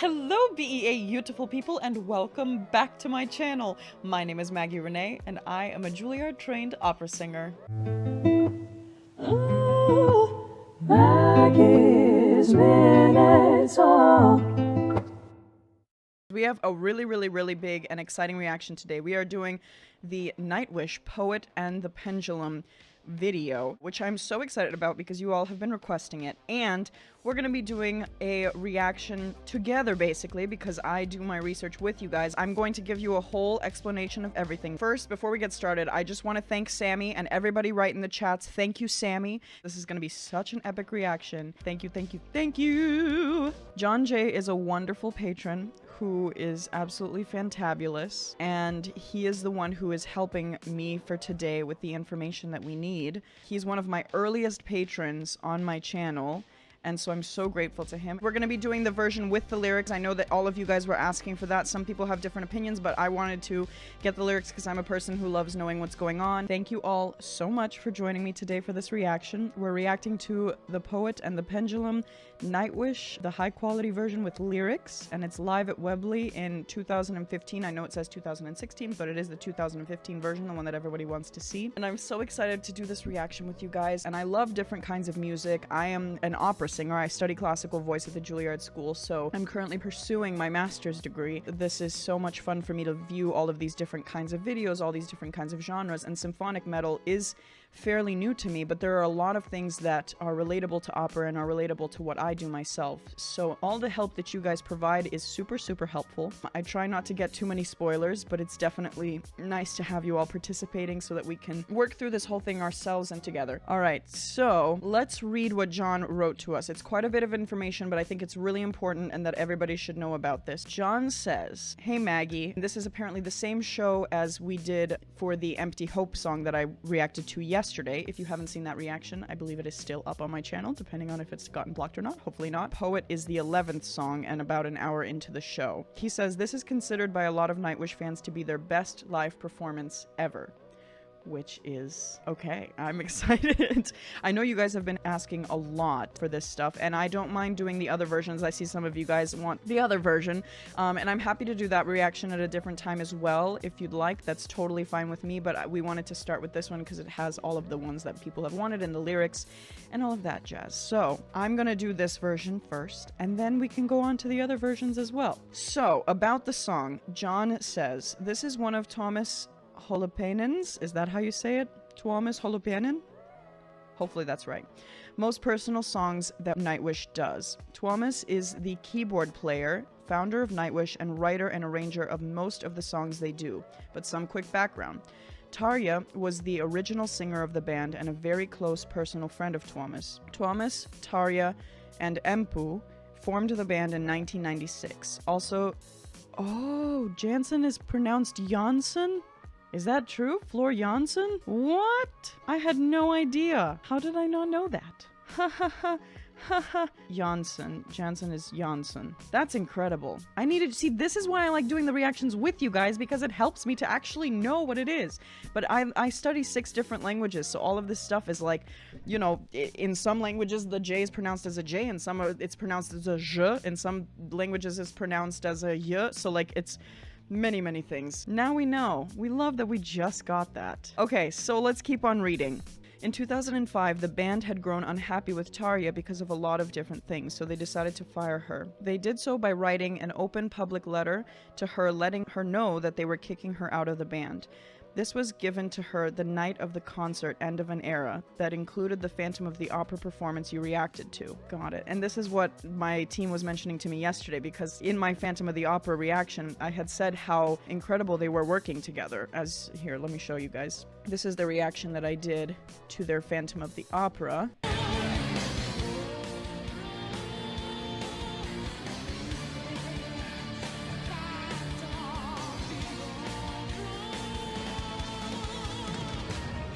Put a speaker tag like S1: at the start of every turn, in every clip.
S1: Hello BEA beautiful people and welcome back to my channel. My name is Maggie Reneé and I am a Juilliard-trained opera singer. Maggie's Minutes. We have a really big and exciting reaction today. We are doing the Nightwish Poet and the Pendulum video, which I'm so excited about because you all have been requesting it, and we're gonna be doing a reaction together basically because I do my research with you guys. I'm going to give you a whole explanation of everything. First, before we get started, I just want to thank Sammy and everybody right in the chats. Thank you, Sammy. This is gonna be such an epic reaction. Thank you. John J is a wonderful patron who is absolutely fantabulous, and he is the one who is helping me for today with the information that we need. He's one of my earliest patrons on my channel, and so I'm so grateful to him. We're going to be doing the version with the lyrics. I know that all of you guys were asking for that. Some people have different opinions, but I wanted to get the lyrics because I'm a person who loves knowing what's going on. Thank you all so much for joining me today for this reaction. We're reacting to The Poet and the Pendulum, Nightwish, the high-quality version with lyrics, and it's live at Wembley in 2015. I know it says 2016, but it is the 2015 version, the one that everybody wants to see. And I'm so excited to do this reaction with you guys, and I love different kinds of music. I am an opera singer. I study classical voice at the Juilliard School, so I'm currently pursuing my master's degree. This is so much fun for me to view all of these different kinds of videos, all these different kinds of genres, and symphonic metal is fairly new to me, but there are a lot of things that are relatable to opera and are relatable to what I do myself. So all the help that you guys provide is super helpful. I try not to get too many spoilers, but it's definitely nice to have you all participating so that we can work through this whole thing ourselves and together. Alright, so let's read what John wrote to us. It's quite a bit of information, but I think it's really important and that everybody should know about this. John says, "Hey Maggie, this is apparently the same show as we did for the Empty Hope song that I reacted to yesterday. If you haven't seen that reaction, I believe it is still up on my channel, depending on if it's gotten blocked or not. Hopefully not. Poet is the 11th song and about an hour into the show." He says, "This is considered by a lot of Nightwish fans to be their best live performance ever." Which is okay. I'm excited. I know you guys have been asking a lot for this stuff, and I don't mind doing the other versions. I see some of you guys want the other version, and I'm happy to do that reaction at a different time as well. If you'd like, that's totally fine with me, but we wanted to start with this one because it has all of the ones that people have wanted and the lyrics and all of that jazz. So I'm gonna do this version first, and then we can go on to the other versions as well. So about the song, John says, "This is one of Thomas Holopainen's," is that how you say it? Tuomas Holopainen? Hopefully that's right. "Most personal songs that Nightwish does. Tuomas is the keyboard player, founder of Nightwish, and writer and arranger of most of the songs they do. But some quick background. Tarja was the original singer of the band and a very close personal friend of Tuomas. Tuomas, Tarja, and Empu formed the band in 1996. Also, oh, Jansen is pronounced Jansen? Is that true? Floor Jansen? What? I had no idea. How did I not know that? Ha ha ha. Jansen. Jansen is Jansen. That's incredible. I needed to see, this is why I like doing the reactions with you guys, because it helps me to actually know what it is. But I study 6 different languages, so all of this stuff is like, you know, in some languages the J is pronounced as a J, and some it's pronounced as a J, in some languages it's pronounced as a Y, so like it's many things. Now we know. We love that we just got that. Okay, so let's keep on reading. In 2005, the band had grown unhappy with Tarja because of a lot of different things, so they decided to fire her. They did so by writing an open public letter to her letting her know that they were kicking her out of the band. This was given to her the night of the concert End of an Era that included the Phantom of the Opera performance you reacted to. Got it. And this is what my team was mentioning to me yesterday, because in my Phantom of the Opera reaction, I had said how incredible they were working together. As here, let me show you guys. This is the reaction that I did to their Phantom of the Opera.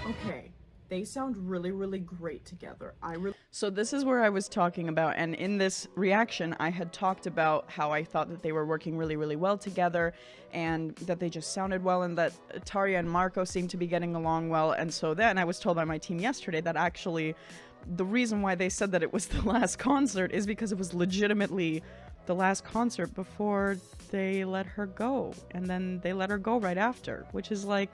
S1: Okay, they sound really great together. So this is where I was talking about, and in this reaction I had talked about how I thought that they were working really well together, and that they just sounded well, and that Tarja and Marco seemed to be getting along well. And so then I was told by my team yesterday that actually the reason why they said that it was the last concert is because it was legitimately the last concert before they let her go. And then they let her go right after, which is like,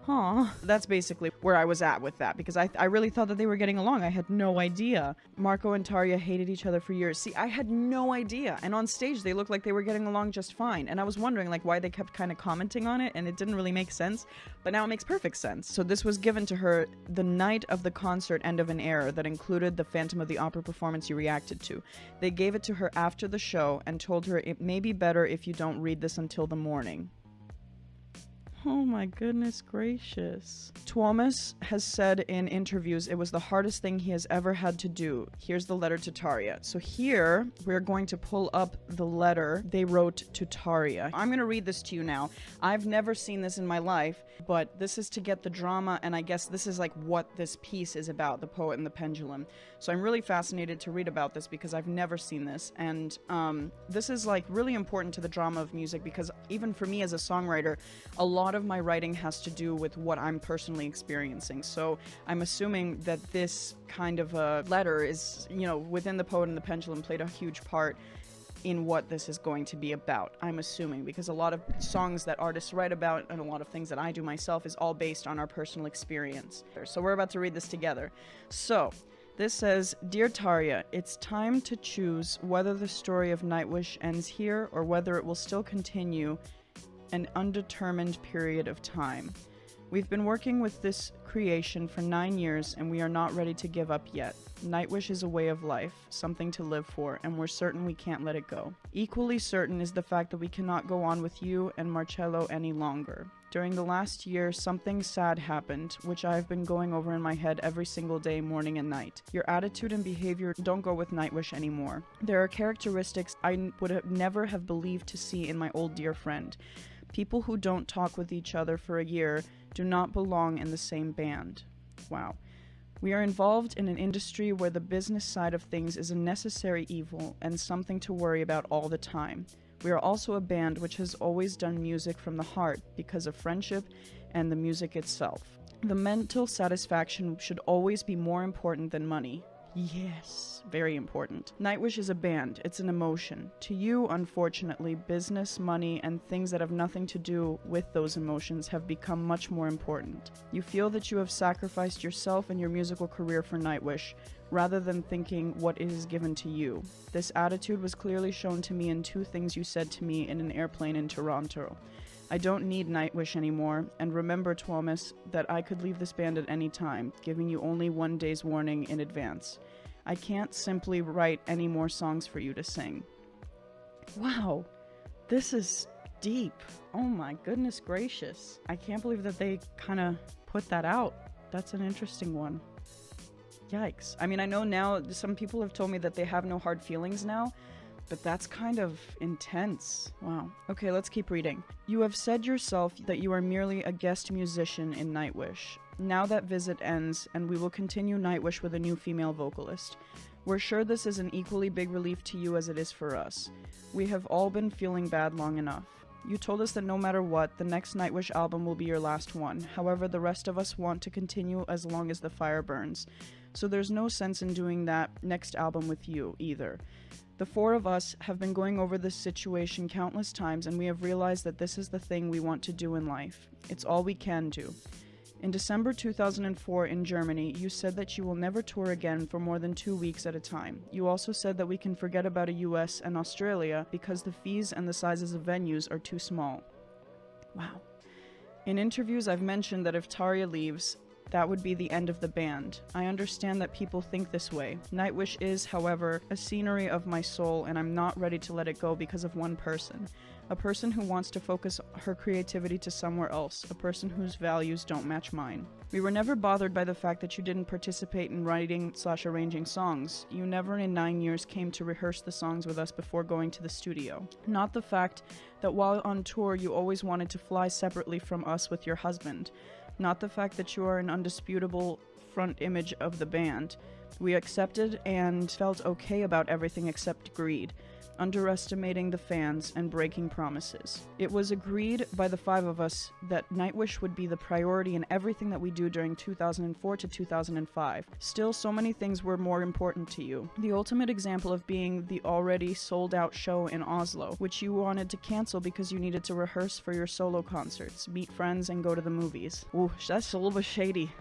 S1: huh. That's basically where I was at with that, because I really thought that they were getting along. I had no idea. Marco and Tarja hated each other for years. See, I had no idea. And on stage, they looked like they were getting along just fine. And I was wondering, like, why they kept kind of commenting on it, and it didn't really make sense. But now it makes perfect sense. So this was given to her the night of the concert End of an Era that included the Phantom of the Opera performance you reacted to. They gave it to her after the show and told her it may be better if you don't read this until the morning. Oh my goodness gracious. Tuomas has said in interviews it was the hardest thing he has ever had to do. Here's the letter to Tarja. So here, we're going to pull up the letter they wrote to Tarja. I'm going to read this to you now. I've never seen this in my life, but this is to get the drama, and I guess this is like what this piece is about, The Poet and the Pendulum. So I'm really fascinated to read about this because I've never seen this, and this is like really important to the drama of music, because even for me as a songwriter, a lot of my writing has to do with what I'm personally experiencing. So I'm assuming that this kind of a letter is, you know, within The Poet and the Pendulum played a huge part in what this is going to be about. I'm assuming, because a lot of songs that artists write about and a lot of things that I do myself is all based on our personal experience. So we're about to read this together. So this says, Dear Tarja, it's time to choose whether the story of Nightwish ends here or whether it will still continue an undetermined period of time. We've been working with this creation for 9 years and we are not ready to give up yet. Nightwish is a way of life, something to live for, and we're certain we can't let it go. Equally certain is the fact that we cannot go on with you and Marcello any longer. During the last year, something sad happened, which I've been going over in my head every single day, morning and night. Your attitude and behavior don't go with Nightwish anymore. There are characteristics I would never have believed to see in my old dear friend. People who don't talk with each other for a year do not belong in the same band. Wow. We are involved in an industry where the business side of things is a necessary evil and something to worry about all the time. We are also a band which has always done music from the heart because of friendship and the music itself. The mental satisfaction should always be more important than money. Yes, very important. Nightwish is a band. It's an emotion. To you, unfortunately, business, money, and things that have nothing to do with those emotions have become much more important. You feel that you have sacrificed yourself and your musical career for Nightwish, rather than thinking what it is given to you. This attitude was clearly shown to me in 2 things you said to me in an airplane in Toronto. I don't need Nightwish anymore, and remember, Tuomas, that I could leave this band at any time, giving you only 1 day's warning in advance. I can't simply write any more songs for you to sing. Wow, this is deep. Oh my goodness gracious. I can't believe that they kind of put that out. That's an interesting one. Yikes. I mean, I know now some people have told me that they have no hard feelings now, but that's kind of intense. Wow. Okay, let's keep reading. You have said yourself that you are merely a guest musician in Nightwish. Now that visit ends, and we will continue Nightwish with a new female vocalist. We're sure this is an equally big relief to you as it is for us. We have all been feeling bad long enough. You told us that no matter what, the next Nightwish album will be your last one. However, the rest of us want to continue as long as the fire burns. So there's no sense in doing that next album with you, either. The 4 of us have been going over this situation countless times, and we have realized that this is the thing we want to do in life. It's all we can do. In December 2004 in Germany, you said that you will never tour again for more than 2 weeks at a time. You also said that we can forget about a US and Australia because the fees and the sizes of venues are too small. Wow. In interviews, I've mentioned that if Tarja leaves, that would be the end of the band. I understand that people think this way. Nightwish is, however, a scenery of my soul, and I'm not ready to let it go because of one person. A person who wants to focus her creativity to somewhere else, a person whose values don't match mine. We were never bothered by the fact that you didn't participate in writing/arranging songs. You never in 9 years came to rehearse the songs with us before going to the studio. Not the fact that while on tour you always wanted to fly separately from us with your husband. Not the fact that you are an undisputable front image of the band. We accepted and felt okay about everything except greed. underestimating the fans, and breaking promises. It was agreed by the 5 of us that Nightwish would be the priority in everything that we do during 2004 to 2005. Still, so many things were more important to you. The ultimate example of being the already sold-out show in Oslo, which you wanted to cancel because you needed to rehearse for your solo concerts, meet friends, and go to the movies. Ooh, that's a little bit shady.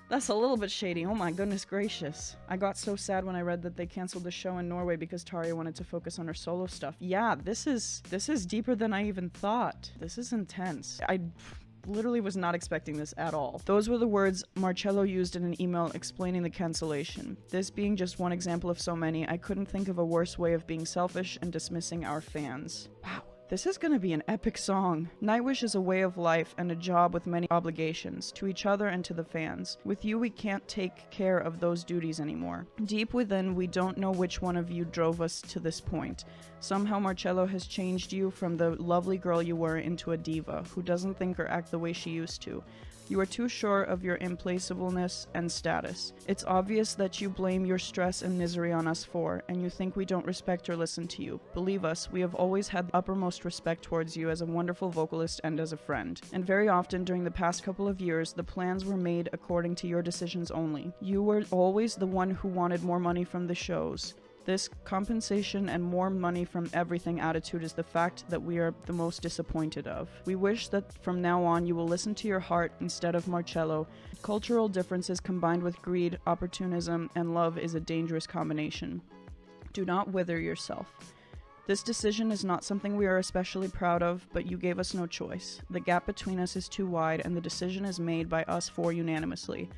S1: That's a little bit shady. Oh my goodness gracious. I got so sad when I read that they canceled the show in Norway because Tarja wanted to focus on her solo stuff. Yeah, this is deeper than I even thought. This is intense. I literally was not expecting this at all. Those were the words Marcello used in an email explaining the cancellation. This being just one example of so many, I couldn't think of a worse way of being selfish and dismissing our fans. Wow. This is gonna be an epic song. Nightwish is a way of life and a job with many obligations, to each other and to the fans. With you, we can't take care of those duties anymore. Deep within, we don't know which one of you drove us to this point. Somehow Marcello has changed you from the lovely girl you were into a diva, who doesn't think or act the way she used to. You are too sure of your implacableness and status. It's obvious that you blame your stress and misery on us four, and you think we don't respect or listen to you. Believe us, we have always had the uppermost respect towards you as a wonderful vocalist and as a friend. And very often during the past couple of years, the plans were made according to your decisions only. You were always the one who wanted more money from the shows. This compensation and more money from everything attitude is the fact that we are the most disappointed of. We wish that from now on you will listen to your heart instead of Marcello. Cultural differences combined with greed, opportunism, and love is a dangerous combination. Do not wither yourself. This decision is not something we are especially proud of, but you gave us no choice. The gap between us is too wide, and the decision is made by us four unanimously.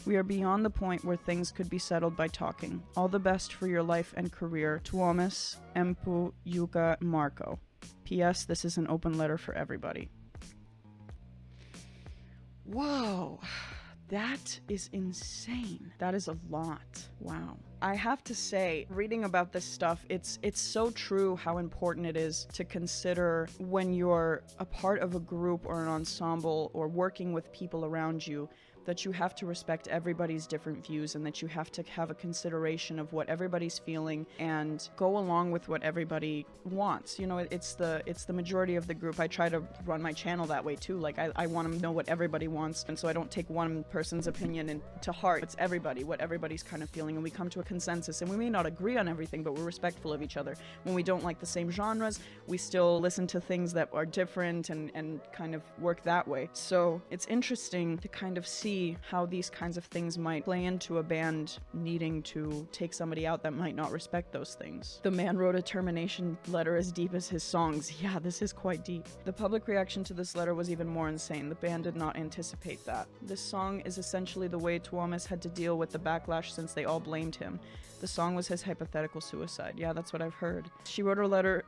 S1: We are beyond the point where things could be settled by talking. All the best for your life and career. Tuomas, Empu, Yuka, Marco. P.S. This is an open letter for everybody. Whoa. That is insane. That is a lot. Wow. I have to say, reading about this stuff, it's so true how important it is to consider when you're a part of a group or an ensemble or working with people around you, that you have to respect everybody's different views and that you have to have a consideration of what everybody's feeling and go along with what everybody wants. You know, it's the majority of the group. I try to run my channel that way too. Like I want to know what everybody wants, and so I don't take one person's opinion to heart. It's everybody, what everybody's kind of feeling, and we come to a consensus. And we may not agree on everything, but we're respectful of each other. When we don't like the same genres, we still listen to things that are different and kind of work that way. So it's interesting to kind of see how these kinds of things might play into a band needing to take somebody out that might not respect those things. The man wrote a termination letter as deep as his songs. Yeah, this is quite deep. The public reaction to this letter was even more insane. The band did not anticipate that. This song is essentially the way Tuomas had to deal with the backlash since they all blamed him. The song was his hypothetical suicide. Yeah, that's what I've heard. She wrote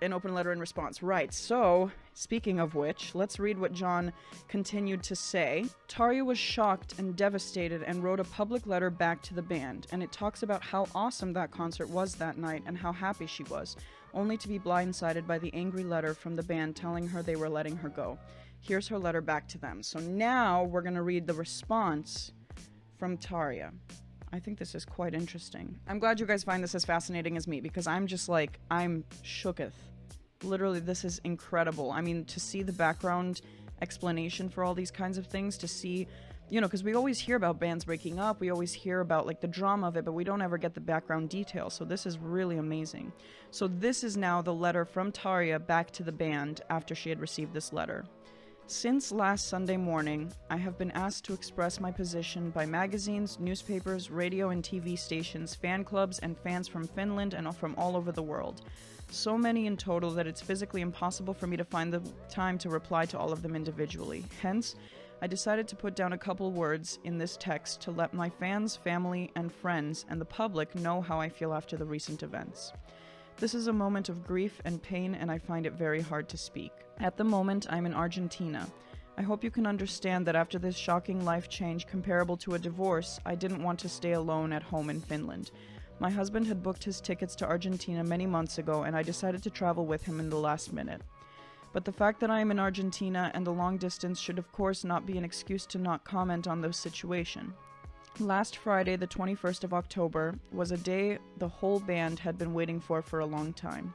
S1: an open letter in response. Right, so, speaking of which, let's read what John continued to say. Tarja was shocked and devastated and wrote a public letter back to the band, and it talks about how awesome that concert was that night and how happy she was, only to be blindsided by the angry letter from the band telling her they were letting her go. Here's her letter back to them. So now we're going to read the response from Tarja. I think this is quite interesting. I'm glad you guys find this as fascinating as me, because I'm just like, I'm shooketh. Literally, this is incredible. I mean, to see the background explanation for all these kinds of things, to see, you know, because we always hear about bands breaking up, we always hear about like the drama of it, but we don't ever get the background details. So this is really amazing. So this is now the letter from Tarja back to the band after she had received this letter. Since last Sunday morning, I have been asked to express my position by magazines, newspapers, radio and TV stations, fan clubs, and fans from Finland and from all over the world. So many in total that it's physically impossible for me to find the time to reply to all of them individually. Hence, I decided to put down a couple words in this text to let my fans, family, and friends, and the public know how I feel after the recent events. This is a moment of grief and pain, and I find it very hard to speak. At the moment, I'm in Argentina. I hope you can understand that after this shocking life change comparable to a divorce, I didn't want to stay alone at home in Finland. My husband had booked his tickets to Argentina many months ago, and I decided to travel with him in the last minute. But the fact that I am in Argentina and the long distance should of course not be an excuse to not comment on the situation. Last Friday, the 21st of October, was a day the whole band had been waiting for a long time.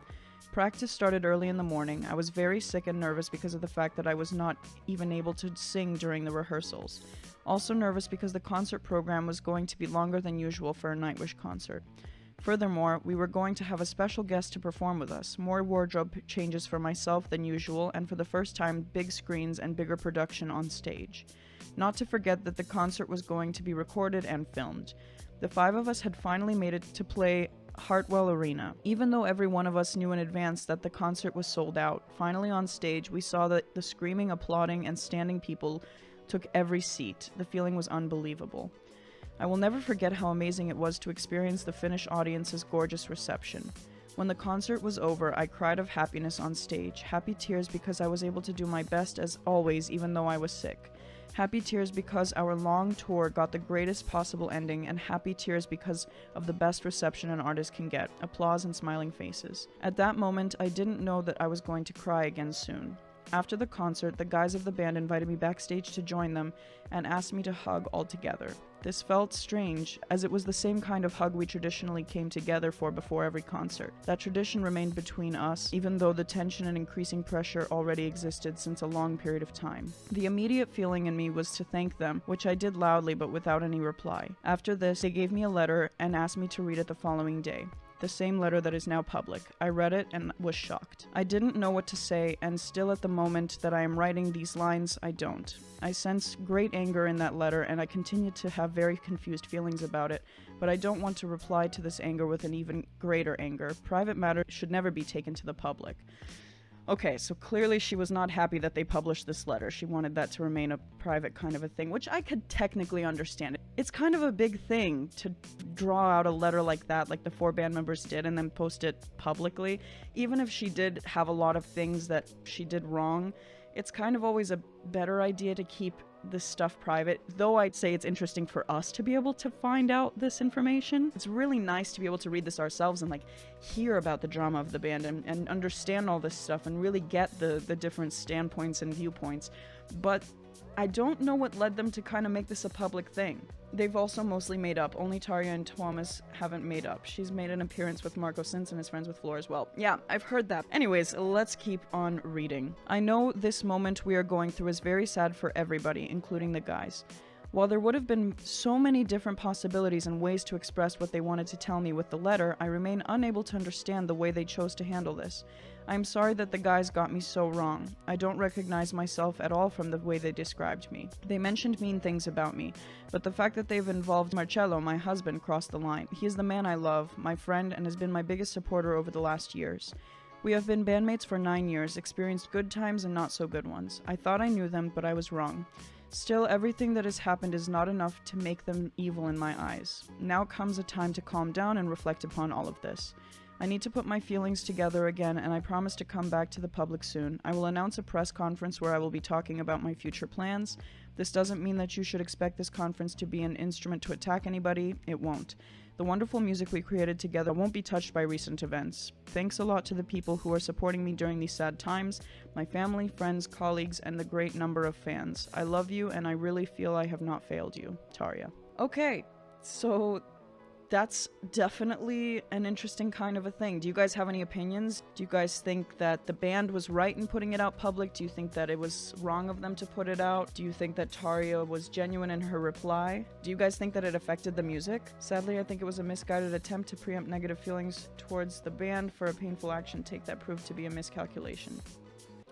S1: Practice started early in the morning. I was very sick and nervous because of the fact that I was not even able to sing during the rehearsals. Also nervous because the concert program was going to be longer than usual for a Nightwish concert. Furthermore, we were going to have a special guest to perform with us, more wardrobe changes for myself than usual, and for the first time, big screens and bigger production on stage. Not to forget that the concert was going to be recorded and filmed. The 5 of us had finally made it to play Hartwell Arena. Even though every one of us knew in advance that the concert was sold out, finally on stage we saw that the screaming, applauding, and standing people took every seat. The feeling was unbelievable. I will never forget how amazing it was to experience the Finnish audience's gorgeous reception. When the concert was over, I cried of happiness on stage. Happy tears because I was able to do my best as always, even though I was sick. Happy tears because our long tour got the greatest possible ending, and happy tears because of the best reception an artist can get, applause and smiling faces. At that moment, I didn't know that I was going to cry again soon. After the concert, the guys of the band invited me backstage to join them and asked me to hug all together. This felt strange, as it was the same kind of hug we traditionally came together for before every concert. That tradition remained between us, even though the tension and increasing pressure already existed since a long period of time. The immediate feeling in me was to thank them, which I did loudly but without any reply. After this, they gave me a letter and asked me to read it the following day. The same letter that is now public. I read it and was shocked. I didn't know what to say, and still at the moment that I am writing these lines, I don't. I sense great anger in that letter, and I continue to have very confused feelings about it, but I don't want to reply to this anger with an even greater anger. Private matter should never be taken to the public. Okay, so clearly she was not happy that they published this letter. She wanted that to remain a private kind of a thing, which I could technically understand. It's kind of a big thing to draw out a letter like that, like the 4 band members did, and then post it publicly. Even if she did have a lot of things that she did wrong, it's kind of always a better idea to keep this stuff private, though I'd say it's interesting for us to be able to find out this information. It's really nice to be able to read this ourselves and like hear about the drama of the band and understand all this stuff and really get the different standpoints and viewpoints. But I don't know what led them to kind of make this a public thing. They've also mostly made up. Only Tarja and Thomas haven't made up. She's made an appearance with Marco Sins and is friends with Floor as well. Yeah, I've heard that. Anyways, let's keep on reading. I know this moment we are going through is very sad for everybody, including the guys. While there would have been so many different possibilities and ways to express what they wanted to tell me with the letter, I remain unable to understand the way they chose to handle this. I am sorry that the guys got me so wrong. I don't recognize myself at all from the way they described me. They mentioned mean things about me, but the fact that they've involved Marcello, my husband, crossed the line. He is the man I love, my friend, and has been my biggest supporter over the last years. We have been bandmates for 9 years, experienced good times and not so good ones. I thought I knew them, but I was wrong. Still, everything that has happened is not enough to make them evil in my eyes. Now comes a time to calm down and reflect upon all of this. I need to put my feelings together again, and I promise to come back to the public soon. I will announce a press conference where I will be talking about my future plans. This doesn't mean that you should expect this conference to be an instrument to attack anybody. It won't. The wonderful music we created together won't be touched by recent events. Thanks a lot to the people who are supporting me during these sad times, my family, friends, colleagues, and the great number of fans. I love you, and I really feel I have not failed you. Tarja. Okay, so that's definitely an interesting kind of a thing. Do you guys have any opinions? Do you guys think that the band was right in putting it out public? Do you think that it was wrong of them to put it out? Do you think that Tarja was genuine in her reply? Do you guys think that it affected the music? Sadly, I think it was a misguided attempt to preempt negative feelings towards the band for a painful action take that proved to be a miscalculation.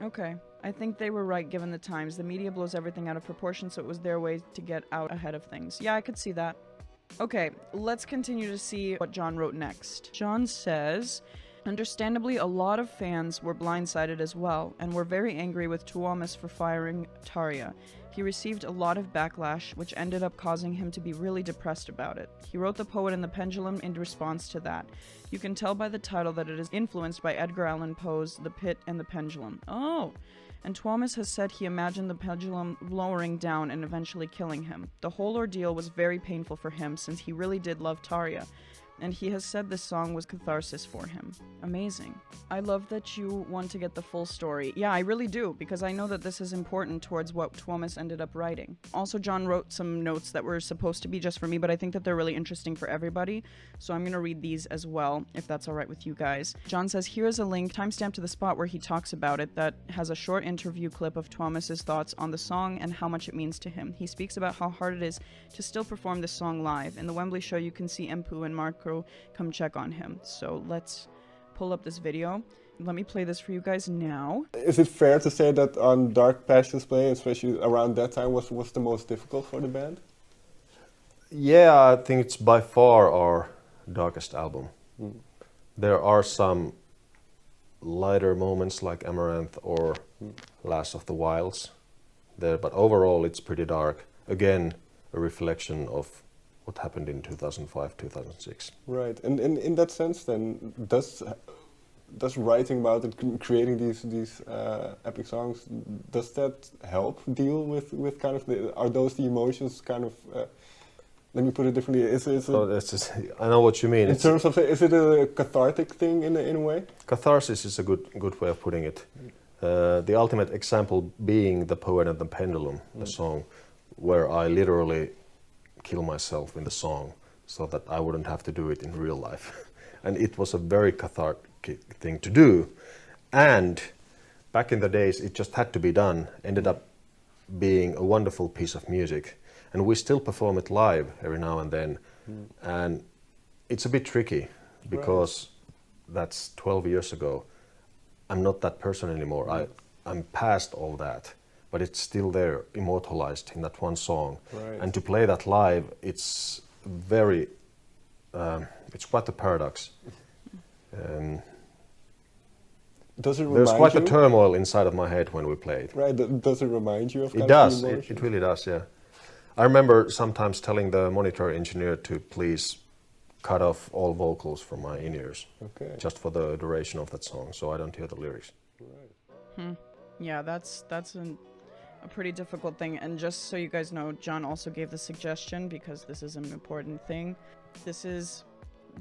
S1: Okay. I think they were right given the times. The media blows everything out of proportion, so it was their way to get out ahead of things. Yeah, I could see that. Okay, let's continue to see what John wrote next. John says, understandably, a lot of fans were blindsided as well, and were very angry with Tuomas for firing Tarja. He received a lot of backlash, which ended up causing him to be really depressed about it. He wrote The Poet and the Pendulum in response to that. You can tell by the title that it is influenced by Edgar Allan Poe's The Pit and the Pendulum. Oh! And Tuomas has said he imagined the pendulum lowering down and eventually killing him. The whole ordeal was very painful for him since he really did love Tarja. and he has said this song was catharsis for him. Amazing. I love that you want to get the full story. Yeah, I really do, because I know that this is important towards what Tuomas ended up writing. Also, John wrote some notes that were supposed to be just for me, but I think that they're really interesting for everybody, so I'm going to read these as well, if that's all right with you guys. John says, here is a link, timestamp to the spot where he talks about it, that has a short interview clip of Tuomas's thoughts on the song and how much it means to him. He speaks about how hard it is to still perform this song live. In the Wembley show, you can see Empu and Marco come check on him. So let's pull up this video. Let me play this for you guys now.
S2: Is it fair to say that on Dark Passions Play, especially around that time, was the most difficult for the band?
S3: Yeah, I think it's by far our darkest album. There are some lighter moments like Amaranth or Last of the Wilds there, but overall it's pretty dark. Again, a reflection of what happened in 2005, 2006.
S2: Right, and in that sense then, does writing about it, creating these epic songs, does that help deal with kind of are those the emotions kind of, let me put it differently,
S3: I know what you mean.
S2: In terms of, is it a cathartic thing in a way?
S3: Catharsis is a good way of putting it. The ultimate example being The Poet and the Pendulum, the song, where I literally kill myself in the song so that I wouldn't have to do it in real life. And it was a very cathartic thing to do. And back in the days, it just had to be done. Ended up being a wonderful piece of music. And we still perform it live every now and then. And it's a bit tricky because that's 12 years ago. I'm not that person anymore. I'm past all that. But it's still there, immortalized in that one song.
S2: Right.
S3: And to play that live, it's very, it's quite a paradox.
S2: Does it remind
S3: There's quite
S2: you?
S3: a turmoil inside of my head when we play it.
S2: Right, does it remind you of
S3: It
S2: kind
S3: does,
S2: of the
S3: it really does, yeah. I remember sometimes telling the monitor engineer to please cut off all vocals from my in-ears.
S2: Okay.
S3: Just for the duration of that song, so I don't hear the lyrics.
S2: Right.
S1: Yeah, that's a pretty difficult thing. And just so you guys know, John also gave the suggestion, because this is an important thing. This is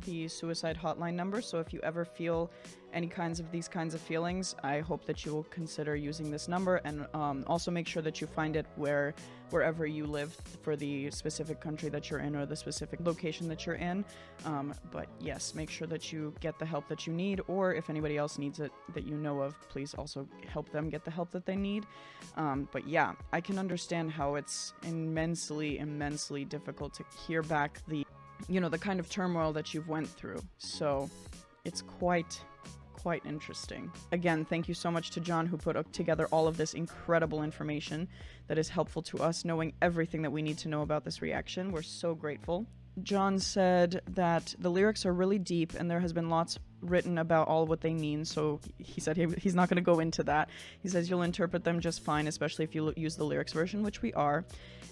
S1: the suicide hotline number, so if you ever feel any these kinds of feelings, I hope that you will consider using this number, and also make sure that you find it wherever you live for the specific country that you're in or the specific location that you're in. But yes, make sure that you get the help that you need, or if anybody else needs it that you know of, please also help them get the help that they need. But yeah, I can understand how it's immensely difficult to hear back the kind of turmoil that you've went through. So it's quite interesting. Again, thank you so much to John, who put together all of this incredible information that is helpful to us, knowing everything that we need to know about this reaction. We're so grateful. John said that the lyrics are really deep and there has been lots written about all what they mean, so he said he's not going to go into that. He says you'll interpret them just fine, especially if you use the lyrics version, which we are.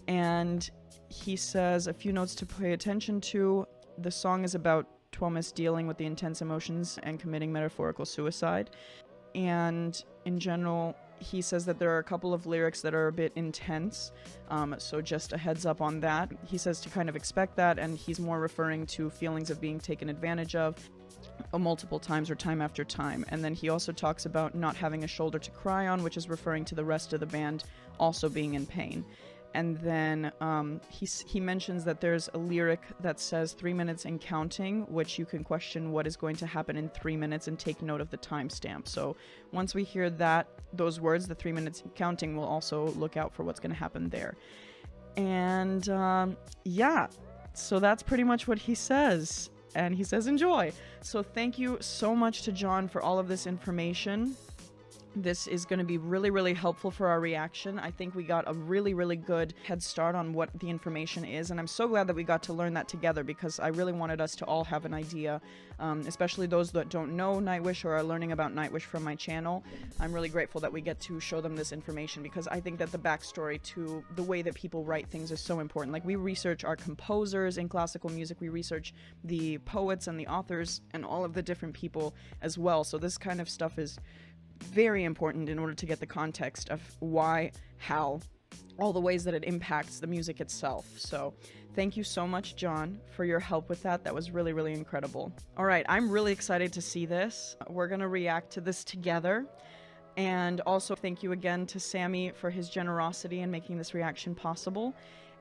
S1: And he says a few notes to pay attention to. The song is about Tuomas dealing with the intense emotions and committing metaphorical suicide. And in general, he says that there are a couple of lyrics that are a bit intense, so just a heads up on that. He says to kind of expect that, and he's more referring to feelings of being taken advantage of multiple times or time after time. And then he also talks about not having a shoulder to cry on, which is referring to the rest of the band also being in pain. And then he mentions that there's a lyric that says 3 minutes and counting, which you can question what is going to happen in 3 minutes and take note of the timestamp. So once we hear those words, the 3 minutes and counting, we'll also look out for what's going to happen there. And yeah, so that's pretty much what he says. And he says enjoy. So thank you so much to John for all of this information. This is going to be really helpful for our reaction. I think we got a really good head start on what the information is, and I'm so glad that we got to learn that together, because I really wanted us to all have an idea, especially those that don't know Nightwish or are learning about Nightwish from my channel. I'm really grateful that we get to show them this information, because I think that the backstory to the way that people write things is so important. Like, we research our composers in classical music, we research the poets and the authors and all of the different people as well, so this kind of stuff is very important in order to get the context of why, how, all the ways that it impacts the music itself. So thank you so much, John, for your help with that. That was really, really incredible. All right, I'm really excited to see this. We're gonna react to this together. And also thank you again to Sammy for his generosity in making this reaction possible.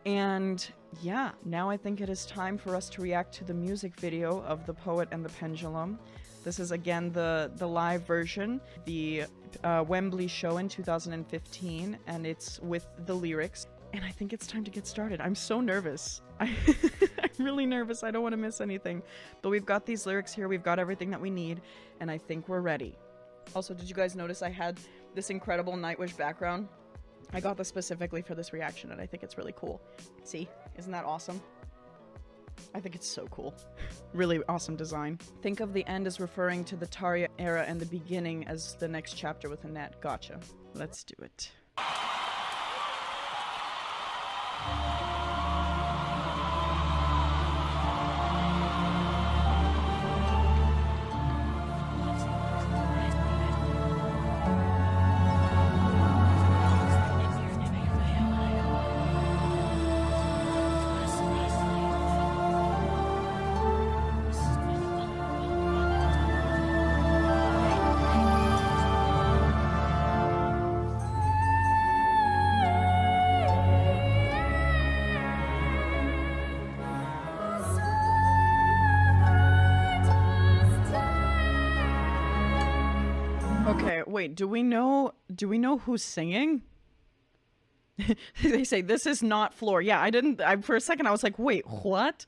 S1: And yeah, now I think it is time for us to react to the music video of The Poet and the Pendulum. This is again the live version, the Wembley show in 2015, and it's with the lyrics. And I think it's time to get started. I'm so nervous. I'm really nervous. I don't want to miss anything. But we've got these lyrics here. We've got everything that we need, and I think we're ready. Also, did you guys notice I had this incredible Nightwish background? I got this specifically for this reaction, and I think it's really cool. See? Isn't that awesome? I think it's so cool. Really awesome design. Think of the end as referring to the Tarja era and the beginning as the next chapter with Annette. Gotcha. Let's do it. Okay, wait, do we know who's singing? They say this is not Floor. Yeah, for a second I was like, wait, what?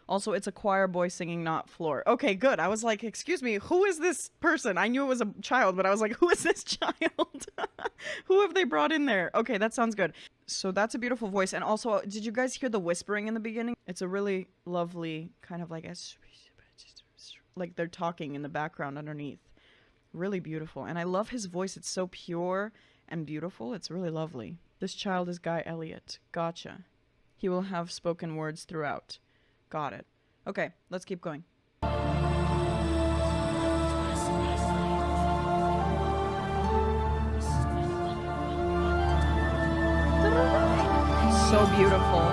S1: Also, it's a choir boy singing, not Floor. Okay, good. I was like, excuse me, who is this person? I knew it was a child, but I was like, who is this child? Who have they brought in there? Okay, that sounds good. So that's a beautiful voice. And also, did you guys hear the whispering in the beginning? It's a really lovely kind of like they're talking in the background underneath. Really beautiful. And I love his voice. It's so pure and beautiful. It's really lovely. This child is Guy Elliott. Gotcha. He will have spoken words throughout. Got it. Okay, let's keep going. So beautiful.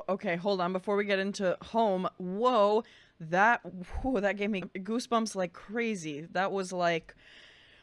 S1: Okay, hold on. Before we get into home, whoa, that gave me goosebumps like crazy. That was like,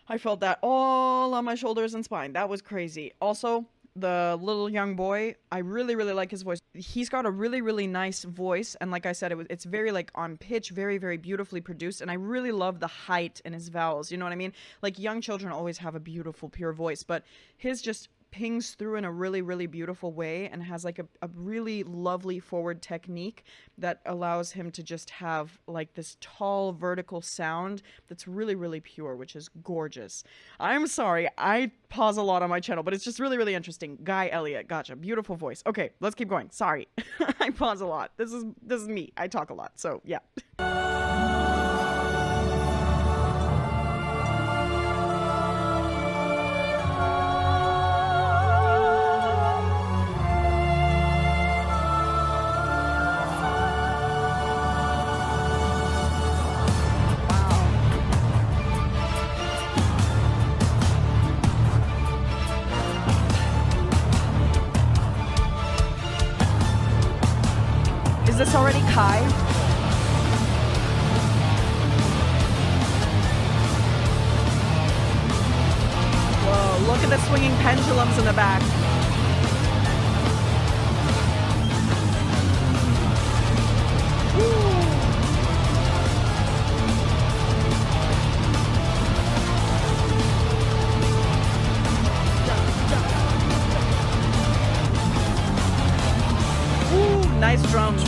S1: I felt that all on my shoulders and spine. That was crazy. Also, the little young boy, I really, really like his voice. He's got a really, really nice voice. And like I said, it's very like on pitch, very, very beautifully produced. And I really love the height in his vowels. You know what I mean? Like young children always have a beautiful, pure voice, but his just pings through in a really, really beautiful way and has like a really lovely forward technique that allows him to just have like this tall vertical sound that's really, really pure, which is gorgeous. I'm sorry, I pause a lot on my channel, but it's just really, really interesting. Guy Elliott, gotcha, beautiful voice. Okay, let's keep going. Sorry, I pause a lot. This is me. I talk a lot, so yeah. Is this already Kai? Whoa, look at the swinging pendulums in the back. nice drums.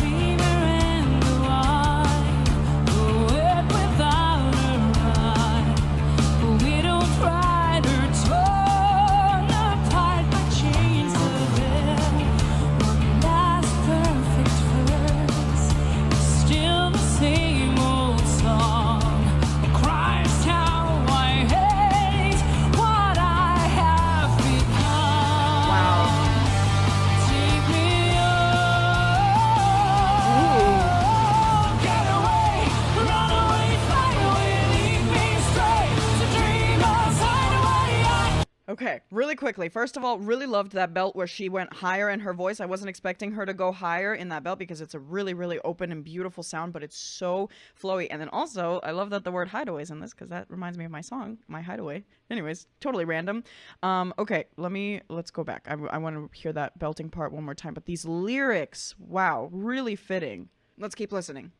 S1: Okay, really quickly. First of all, really loved that belt where she went higher in her voice. I wasn't expecting her to go higher in that belt because it's a really, really open and beautiful sound, but it's so flowy. And then also, I love that the word hideaway's in this because that reminds me of my song, My Hideaway. Anyways, totally random. Okay, let's go back. I want to hear that belting part one more time. But these lyrics, wow, really fitting. Let's keep listening.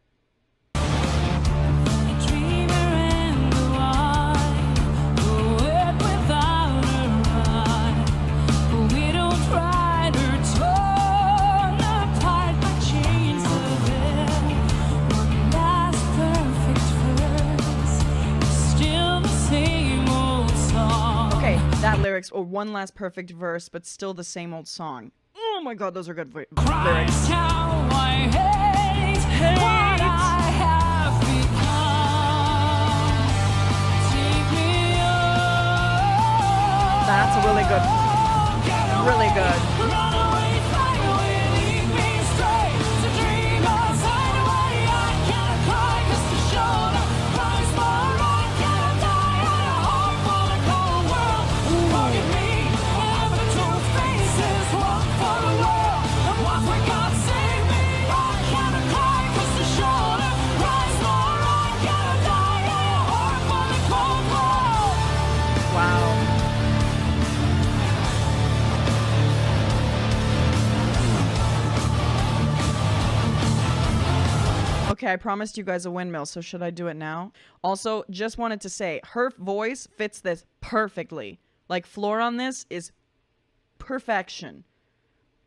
S1: That lyrics, or one last perfect verse, but still the same old song. Oh my god, those are good lyrics.
S4: How I hate what I have become. Take me on.
S1: That's really good.
S4: Run away, fly away, lead me straight to dream of hide away. I can't cry 'cause the shoulder cries more. I can't die at a heart full of cold world. Forgive me, I've been two faces, one for the world, and one for God save me. I can't cry 'cause the shoulder cries more. I can't die at a heart full of cold world.
S1: Wow. Okay, I promised you guys a windmill, so should I do it now? Also, just wanted to say, her voice fits this perfectly. Like, Floor on this is perfection.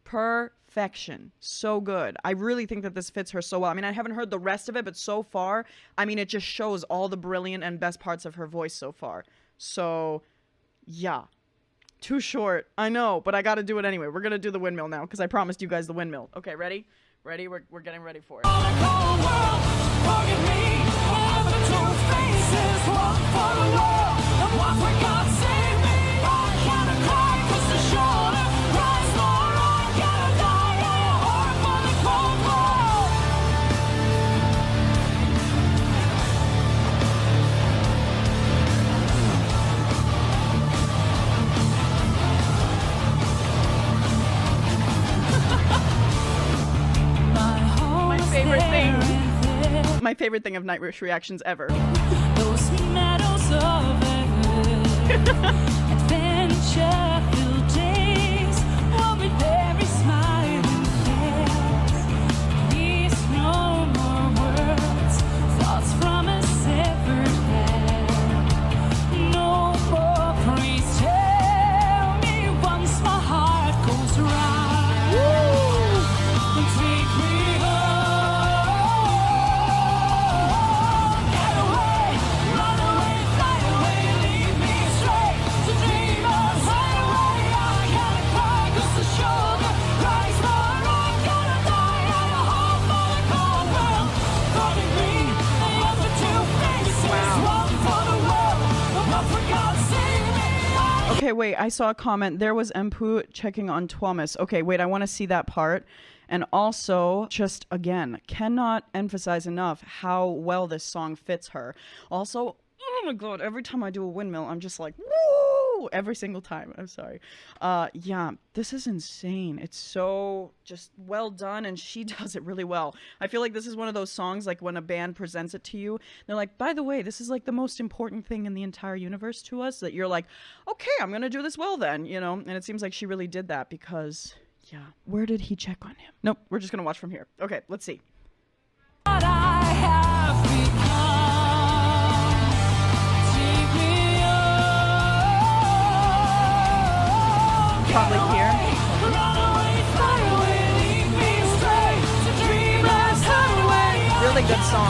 S1: Perfection. So good. I really think that this fits her so well. I mean, I haven't heard the rest of it, but so far, I mean, it just shows all the brilliant and best parts of her voice so far. So, yeah. Too short. I know, but I gotta do it anyway. We're gonna do the windmill now, because I promised you guys the windmill. Okay, ready? Ready? We're getting ready for it. My favorite thing of Nightwish reactions ever.
S4: Those meadows of adventure-filled days will be very smiling face. Please, no more words, thoughts from a severed head. No more please tell me once my heart goes right. Take me
S1: Okay, wait, I saw a comment. There was Empu checking on Thomas. Okay, wait, I want to see that part. And also, just again, cannot emphasize enough how well this song fits her. Also, oh my god, every time I do a windmill, I'm just like, woo! Every single time. I'm sorry. Yeah, this is insane. It's so just well done, and she does it really well. I feel like this is one of those songs, like when a band presents it to you, they're like, by the way, this is like the most important thing in the entire universe to us, that you're like, okay, I'm gonna do this well then, you know? And it seems like she really did that because... yeah. Where did he check on him? Nope. We're just going to watch from here. Okay, let's see.
S4: What I have become. Take me on.
S1: Probably here.
S4: Run away, fly away, lead me straight
S1: good song.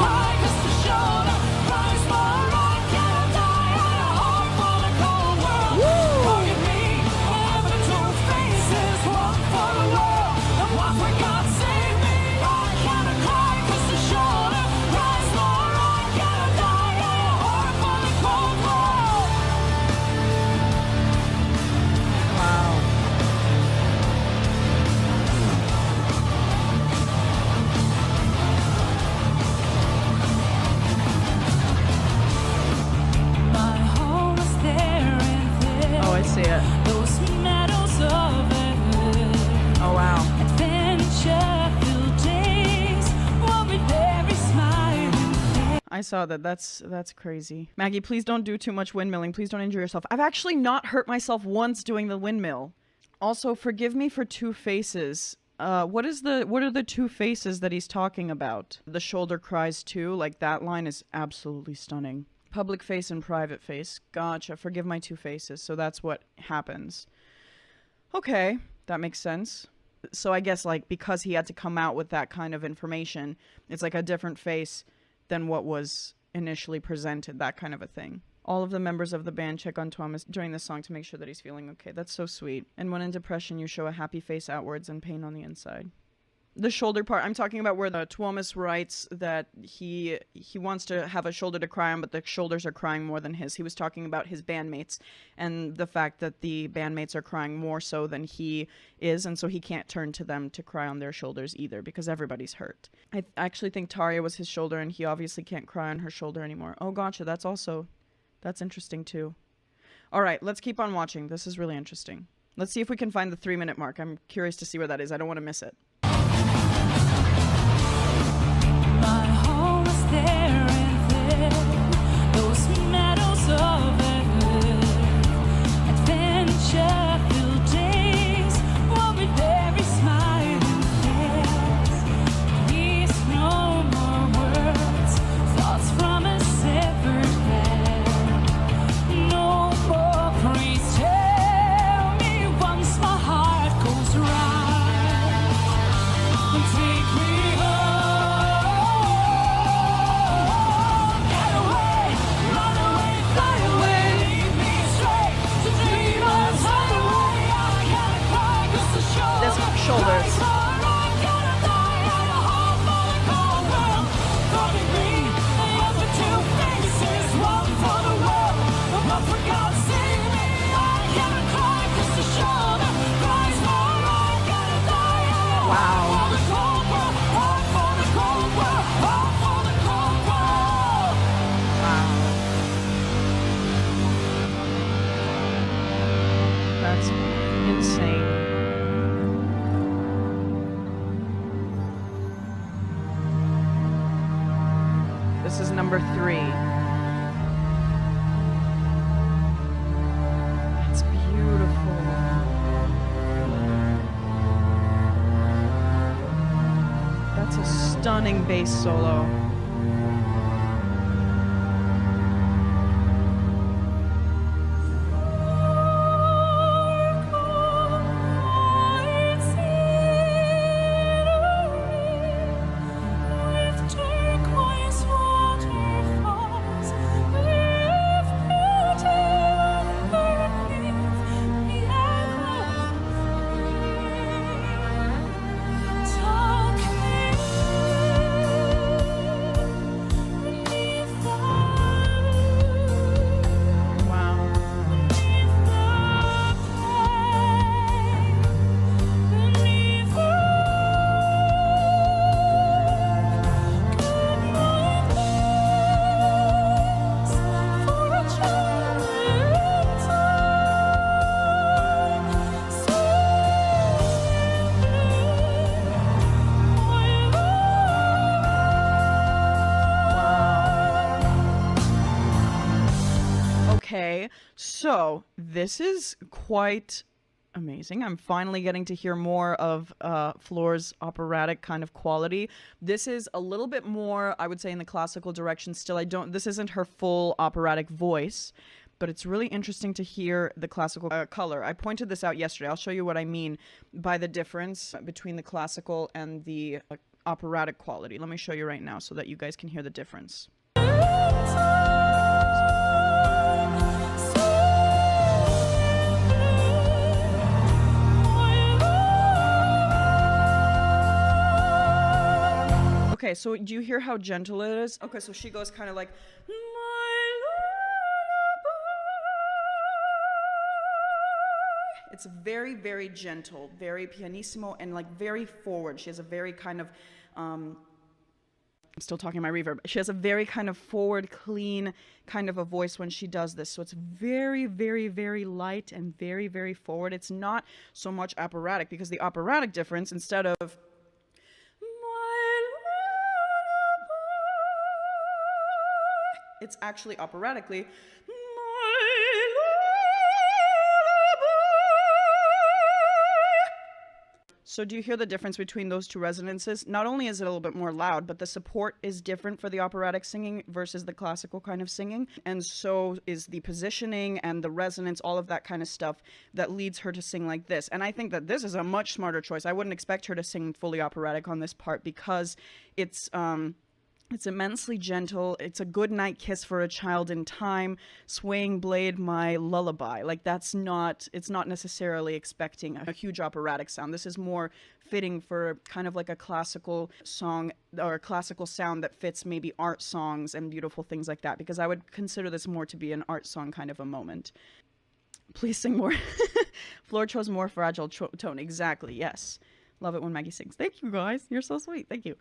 S1: Oh, wow. I saw that. That's crazy. Maggie, please don't do too much windmilling. Please don't injure yourself. I've actually not hurt myself once doing the windmill. Also, forgive me for two faces. What are the two faces that he's talking about? The shoulder cries too. Like, that line is absolutely stunning. Public face and private face. Gotcha. Forgive my two faces. So that's what happens. Okay, that makes sense. So I guess, like, because he had to come out with that kind of information, it's like a different face than what was initially presented, that kind of a thing. All of the members of the band check on Thomas during the song to make sure that he's feeling okay. That's so sweet. And when in depression, you show a happy face outwards and pain on the inside. The shoulder part, I'm talking about where the Thomas writes that he wants to have a shoulder to cry on, but the shoulders are crying more than his. He was talking about his bandmates and the fact that the bandmates are crying more so than he is, and so he can't turn to them to cry on their shoulders either, because everybody's hurt. I actually think Tarja was his shoulder, and he obviously can't cry on her shoulder anymore. Oh, gotcha, that's interesting too. All right, let's keep on watching. This is really interesting. Let's see if we can find the 3-minute mark. I'm curious to see where that is. I don't want to miss it.
S4: My home is there and there, those meadows of adventure-filled days will be very smiling face. Please, no more words, thoughts from a severed head. No more, please tell me once my heart goes right. Take me home. Get away, run away, fly away, leave me straight to dreamers hideaway. I can't cry 'cause the
S1: This shoulders. That's insane. This is number 3. That's beautiful. That's a stunning bass solo. Okay, so this is quite amazing. I'm finally getting to hear more of Floor's operatic kind of quality. This is a little bit more, I would say, in the classical direction still. This isn't her full operatic voice, but it's really interesting to hear the classical color. I pointed this out yesterday. I'll show you what I mean by the difference between the classical and the operatic quality. Let me show you right now so that you guys can hear the difference. Okay, so do you hear how gentle it is? Okay, so she goes kind of like, it's very, very gentle, very pianissimo, and like very forward. She has a very kind of, I'm still talking my reverb. She has a very kind of forward, clean kind of a voice when she does this. So it's very, very, very light and very, very forward. It's not so much operatic, because the operatic difference, instead of it's actually operatically. So do you hear the difference between those two resonances? Not only is it a little bit more loud, but the support is different for the operatic singing versus the classical kind of singing. And so is the positioning and the resonance, all of that kind of stuff that leads her to sing like this. And I think that this is a much smarter choice. I wouldn't expect her to sing fully operatic on this part, because it's immensely gentle. It's a good night kiss for a child in time. Swaying blade, my lullaby. Like, it's not necessarily expecting a huge operatic sound. This is more fitting for kind of like a classical song or a classical sound that fits maybe art songs and beautiful things like that, because I would consider this more to be an art song kind of a moment. Please sing more. Floor chose more fragile tone. Exactly, yes. Love it when Maggie sings. Thank you, guys. You're so sweet. Thank you.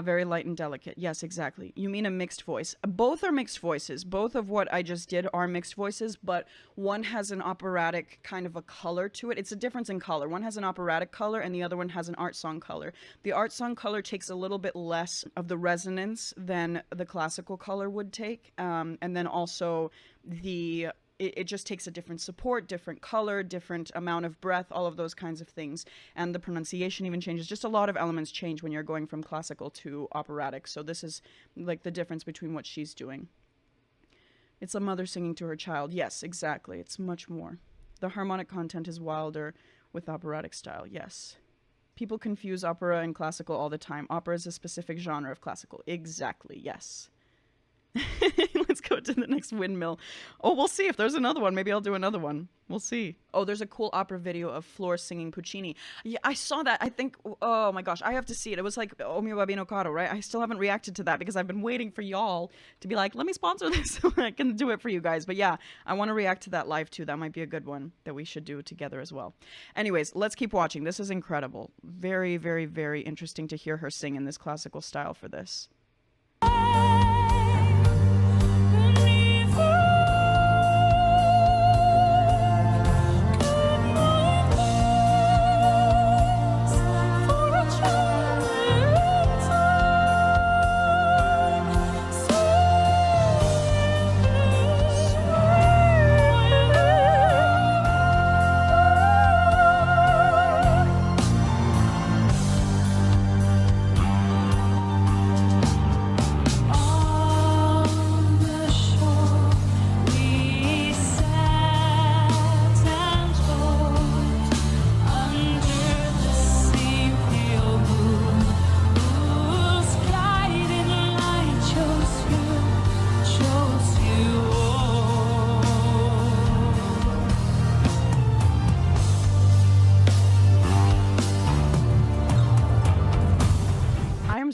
S1: Very light and delicate. Yes, exactly. You mean a mixed voice. Both are mixed voices. Both of what I just did are mixed voices, but one has an operatic kind of a color to it. It's a difference in color. One has an operatic color and the other one has an art song color. The art song color takes a little bit less of the resonance than the classical color would take. And then also it just takes a different support, different color, different amount of breath, all of those kinds of things. And the pronunciation even changes. Just a lot of elements change when you're going from classical to operatic. So this is like the difference between what she's doing. It's a mother singing to her child. Yes, exactly. It's much more. The harmonic content is wilder with operatic style. Yes. People confuse opera and classical all the time. Opera is a specific genre of classical. Exactly. Yes. Let's go to the next windmill. Oh, we'll see if there's another one. Maybe I'll do another one. We'll see. Oh, there's a cool opera video of Floor singing Puccini. Yeah, I saw that. I think, oh my gosh, I have to see it. It was like O mio babbino caro, right? I still haven't reacted to that because I've been waiting for y'all to be like, let me sponsor this so I can do it for you guys. But yeah, I want to react to that live too. That might be a good one that we should do together as well. Anyways, let's keep watching. This is incredible. Very, very, very interesting to hear her sing in this classical style for this.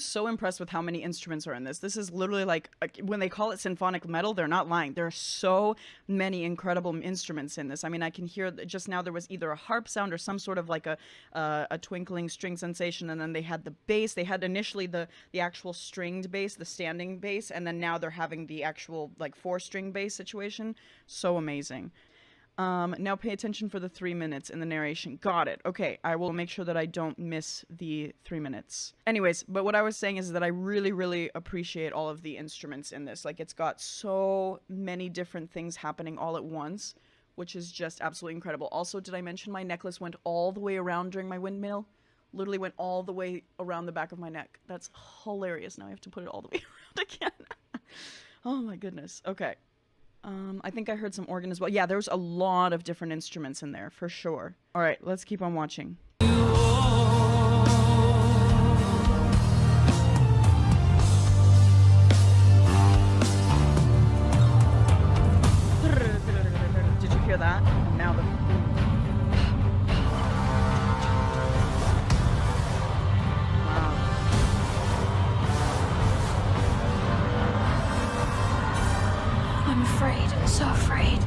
S1: So impressed with how many instruments are in this. This is literally like, when they call it symphonic metal, they're not lying. There are so many incredible instruments in this. I mean, I can hear just now there was either a harp sound or some sort of like a twinkling string sensation, and then they had the bass. They had initially the actual stringed bass, the standing bass, and then now they're having the actual like 4-string bass situation. So amazing. Now pay attention for the 3 minutes in the narration. Got it. Okay, I will make sure that I don't miss the 3 minutes. Anyways, but what I was saying is that I really, really appreciate all of the instruments in this. Like, it's got so many different things happening all at once, which is just absolutely incredible. Also, did I mention my necklace went all the way around during my windmill? Literally went all the way around the back of my neck. That's hilarious. Now I have to put it all the way around again. Oh my goodness. Okay. I think I heard some organ as well. Yeah, there's a lot of different instruments in there, for sure. All right, let's keep on watching. Did you hear that? Now the... Wow.
S5: I'm afraid, so afraid,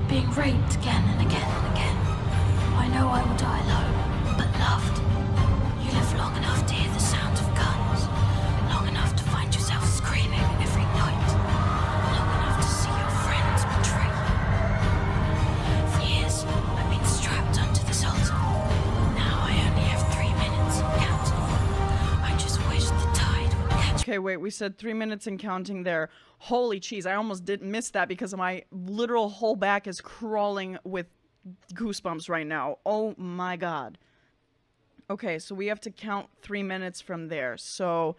S5: being raped again and again and again. I know I will die alone, but loved. You live long enough to hear the sound of guns, long enough to find yourself screaming every night, long enough to see your friends betray you. For years, I've been strapped onto this altar. Now I only have 3 minutes and counting. I just wish the tide would catch.
S1: Okay, wait, we said 3 minutes and counting there. Holy cheese, I almost did miss that because my literal whole back is crawling with goosebumps right now. Oh my god. Okay, so we have to count 3 minutes from there. So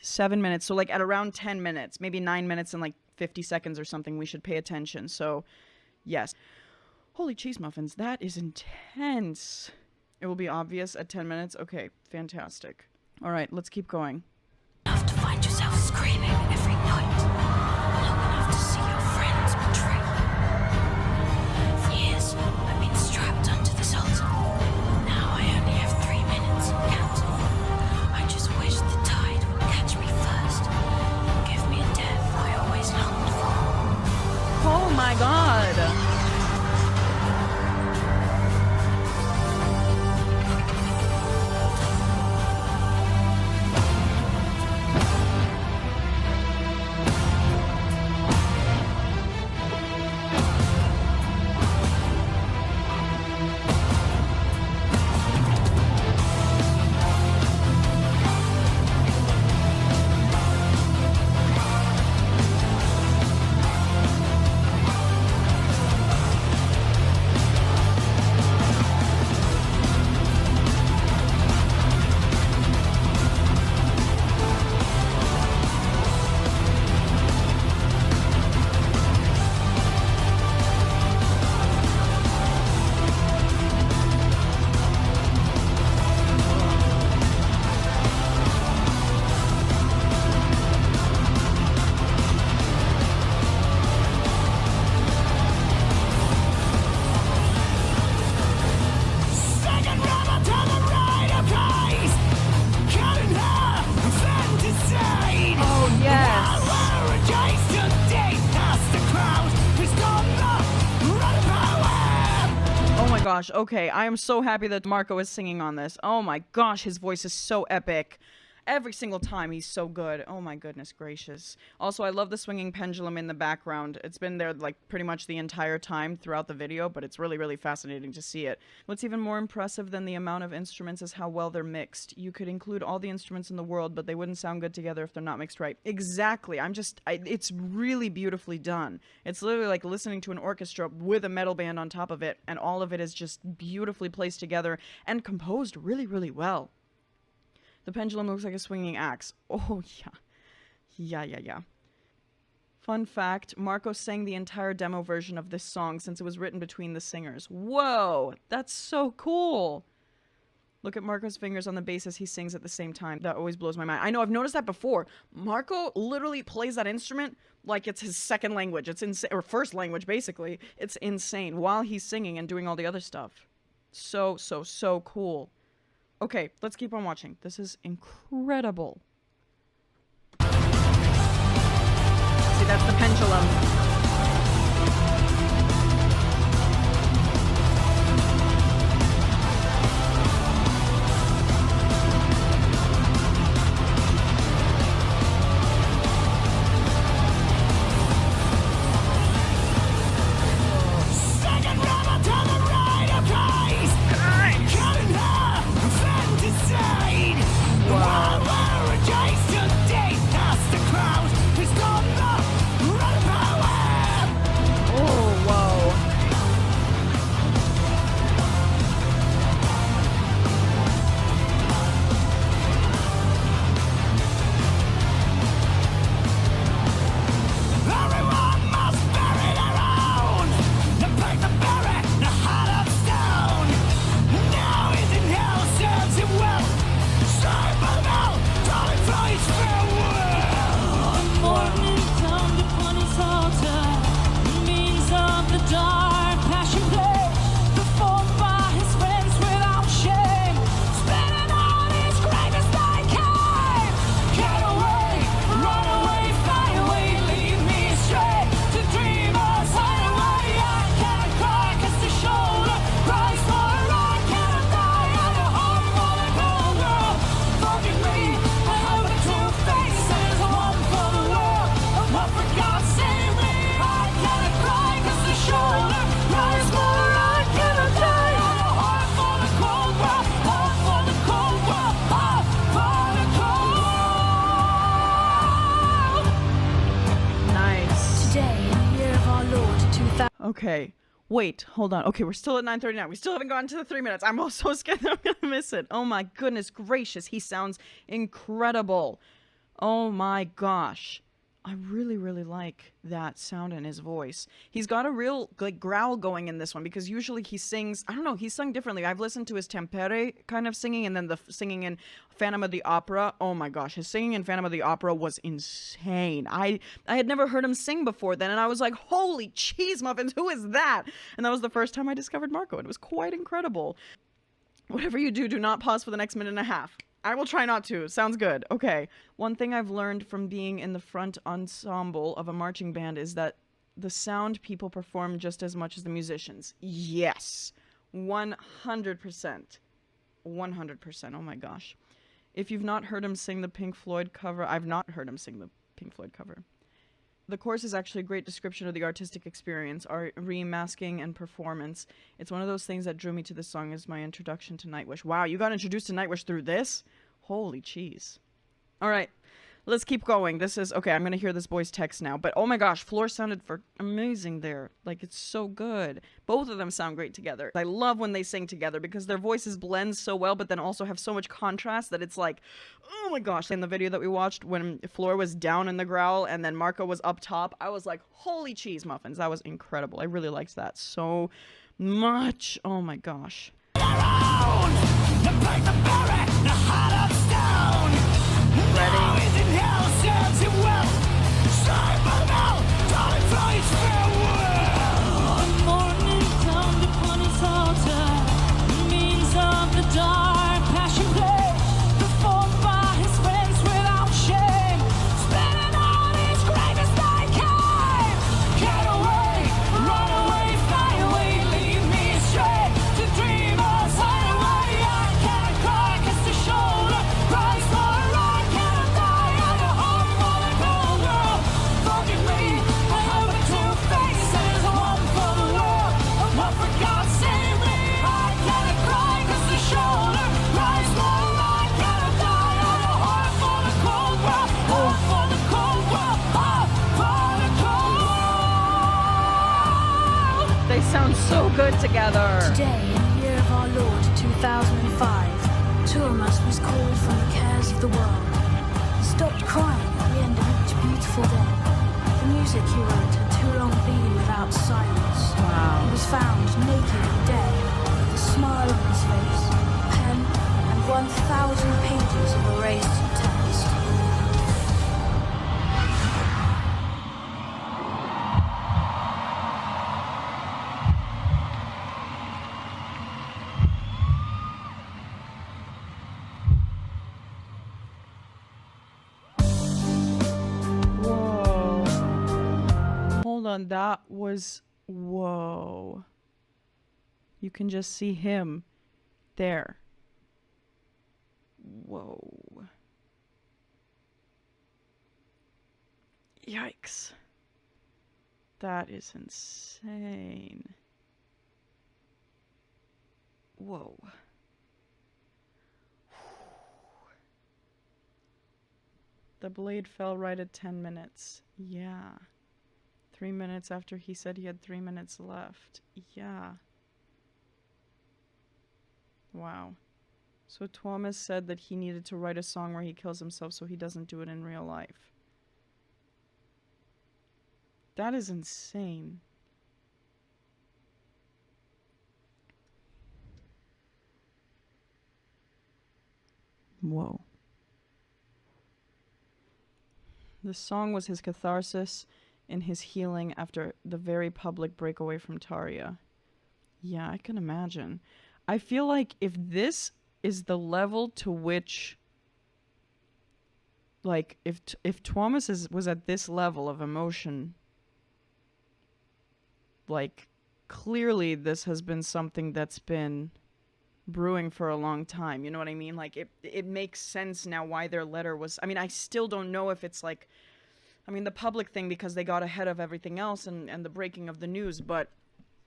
S1: 7 minutes. So like at around 10 minutes, maybe 9 minutes and like 50 seconds or something, we should pay attention. So yes. Holy cheese muffins, that is intense. It will be obvious at 10 minutes. Okay, fantastic. All right, let's keep going.
S5: Enough to find yourself screaming every night, long enough to see your friends betray you. For years, I've been strapped onto this altar. Now I only have 3 minutes and counting. I just wish the tide would catch me first and give me a death I always longed for.
S1: Oh my god. Gosh, okay, I am so happy that Marco is singing on this. Oh my gosh, his voice is so epic. Every single time he's so good. Oh my goodness gracious. Also, I love the swinging pendulum in the background. It's been there like pretty much the entire time throughout the video, but it's really, really fascinating to see it. What's even more impressive than the amount of instruments is how well they're mixed. You could include all the instruments in the world, but they wouldn't sound good together if they're not mixed right. Exactly. It's really beautifully done. It's literally like listening to an orchestra with a metal band on top of it, and all of it is just beautifully placed together and composed really, really well. The pendulum looks like a swinging axe. Oh, yeah. Yeah. Fun fact, Marco sang the entire demo version of this song since it was written between the singers. Whoa, that's so cool. Look at Marco's fingers on the bass as he sings at the same time. That always blows my mind. I know, I've noticed that before. Marco literally plays that instrument like it's his second language. It's insane, or first language, basically. It's insane while he's singing and doing all the other stuff. So cool. Okay, let's keep on watching. This is incredible. See, that's the pendulum. Okay. Wait, hold on. Okay, we're still at 9:39. We still haven't gotten to the 3 minutes. I'm all so scared that I'm going to miss it. Oh my goodness gracious. He sounds incredible. Oh my gosh. I really, really like that sound in his voice. He's got a real like growl going in this one because usually he sings, I don't know, he's sung differently. I've listened to his tempere kind of singing and then the singing in Phantom of the Opera. Oh my gosh, his singing in Phantom of the Opera was insane. I had never heard him sing before then and I was like, holy cheese muffins, who is that? And that was the first time I discovered Marco and it was quite incredible. Whatever you do, do not pause for the next minute and a half. I will try not to. Sounds good. Okay. One thing I've learned from being in the front ensemble of a marching band is that the sound people perform just as much as the musicians. Yes. 100%. 100%. Oh my gosh. If you've not heard him sing the Pink Floyd cover, I've not heard him sing the Pink Floyd cover. The course is actually a great description of the artistic experience, our remasking and performance. It's one of those things that drew me to this song as my introduction to Nightwish. Wow, you got introduced to Nightwish through this? Holy cheese. All right, let's keep going. This is, okay, I'm going to hear this boy's text now. But oh my gosh, Floor sounded amazing there. Like, it's so good. Both of them sound great together. I love when they sing together because their voices blend so well, but then also have so much contrast that it's like, oh my gosh. In the video that we watched when Floor was down in the growl and then Marco was up top, I was like, holy cheese muffins. That was incredible. I really liked that so much. Oh my gosh. Sound so good together.
S5: Today, in the year of our Lord 2005, two of us was called from the cares of the world. He stopped crying at the end of each beautiful day. The music he wrote had too long been without silence.
S1: Wow.
S5: He was found naked and dead, with a smile on his face, a pen, and 1,000 pages of erased text.
S1: That was, whoa. You can just see him there. Whoa. Yikes. That is insane. Whoa. The blade fell right at 10 minutes. Yeah. 3 minutes after he said he had 3 minutes left. Yeah. Wow. So Thomas said that he needed to write a song where he kills himself so he doesn't do it in real life. That is insane. Whoa. The song was his catharsis in his healing after the very public breakaway from Tarja. Yeah, I can imagine. I feel like if this is the level to which, like, if Thomas was at this level of emotion, like, clearly this has been something that's been brewing for a long time. You know what I mean? Like, it makes sense now why their letter was... I mean, I still don't know if it's like... I mean, the public thing because they got ahead of everything else and the breaking of the news, but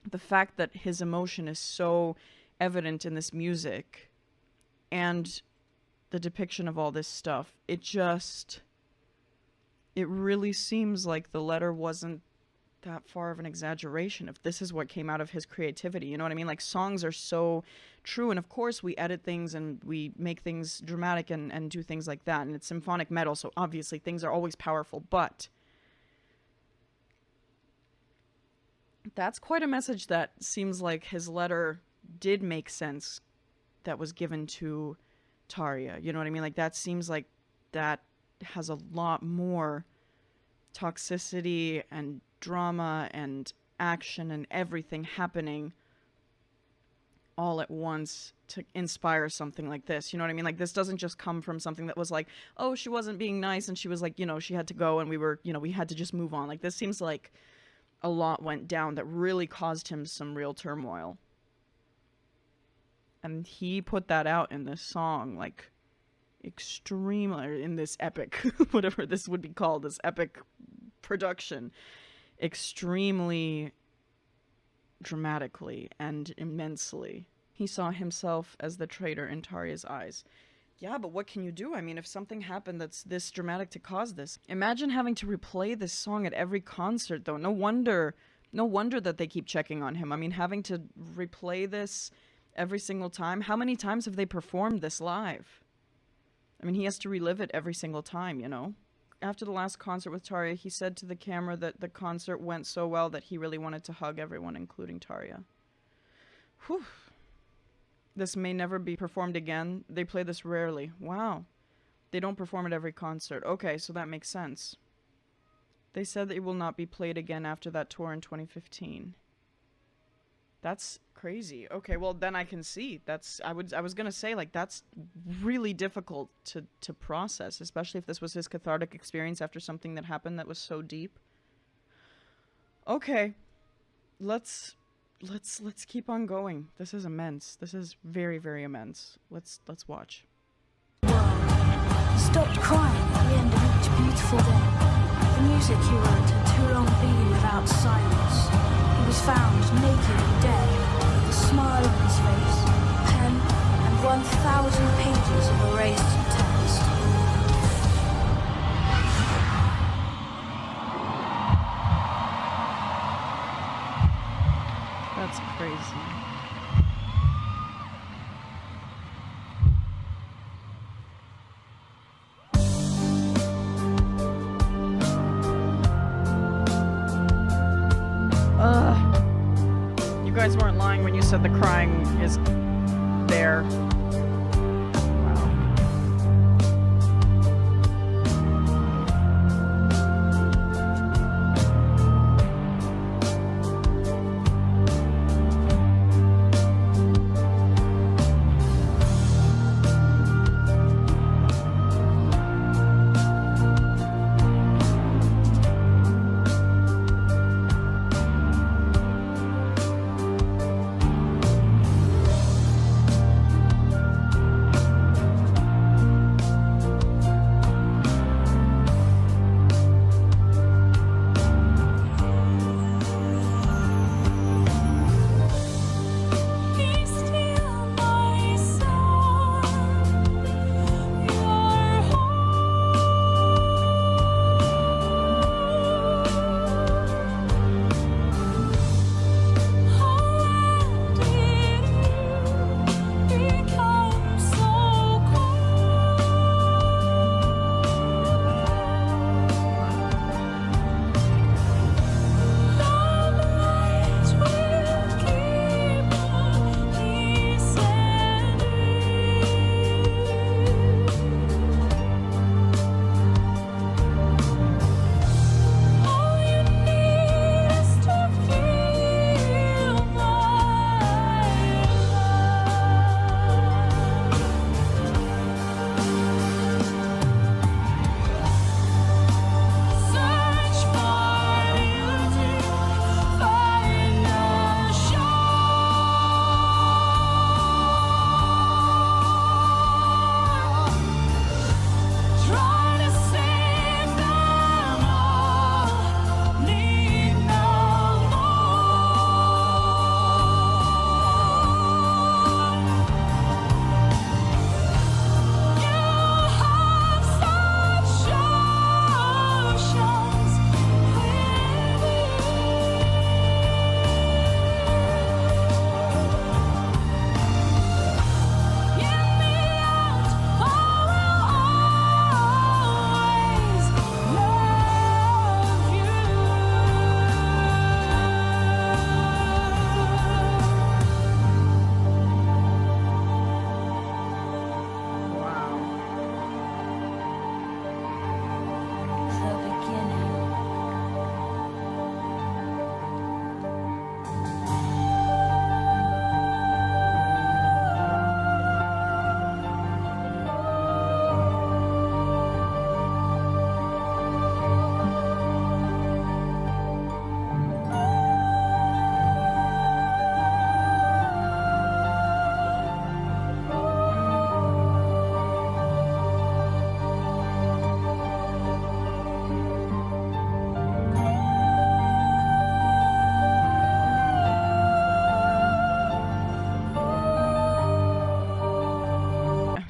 S1: the fact that his emotion is so evident in this music and the depiction of all this stuff, it really seems like the letter wasn't that far of an exaggeration if this is what came out of his creativity. You know what I mean? Like, songs are so true, and of course we edit things and we make things dramatic and do things like that, and it's symphonic metal, so obviously things are always powerful, but that's quite a message that seems like his letter did make sense that was given to Tarja. You know what I mean? Like, that seems like that has a lot more toxicity and drama and action and everything happening all at once to inspire something like this. You know what I mean? Like, this doesn't just come from something that was like, oh, she wasn't being nice and she was like, you know, she had to go and we were, you know, we had to just move on. Like, this seems like a lot went down that really caused him some real turmoil. And he put that out in this song, like, extremely, in this epic, whatever this would be called, this epic production, extremely dramatically and immensely. He saw himself as the traitor in Tarja's eyes. Yeah, but what can you do? I mean, if something happened that's this dramatic to cause this. Imagine having to replay this song at every concert, though. No wonder that they keep checking on him. I mean, having to replay this every single time. How many times have they performed this live? I mean, he has to relive it every single time, you know? After the last concert with Tarja, he said to the camera that the concert went so well that he really wanted to hug everyone, including Tarja. Whew. This may never be performed again. They play this rarely. Wow. They don't perform at every concert. Okay, so that makes sense. They said that it will not be played again after that tour in 2015. That's crazy. Okay, well then I can see. I was gonna say, like, that's really difficult to process, especially if this was his cathartic experience after something that happened that was so deep. Okay. Let's keep on going. This is immense. This is very, very immense. Let's watch.
S5: He stopped crying at the end of each beautiful day. The music he wrote had too long been without silence. He was found naked and dead, with a smile on his face, a pen, and 1,000 pages of erased text.
S1: That's crazy. You guys weren't lying when you said the crying is there. Wow.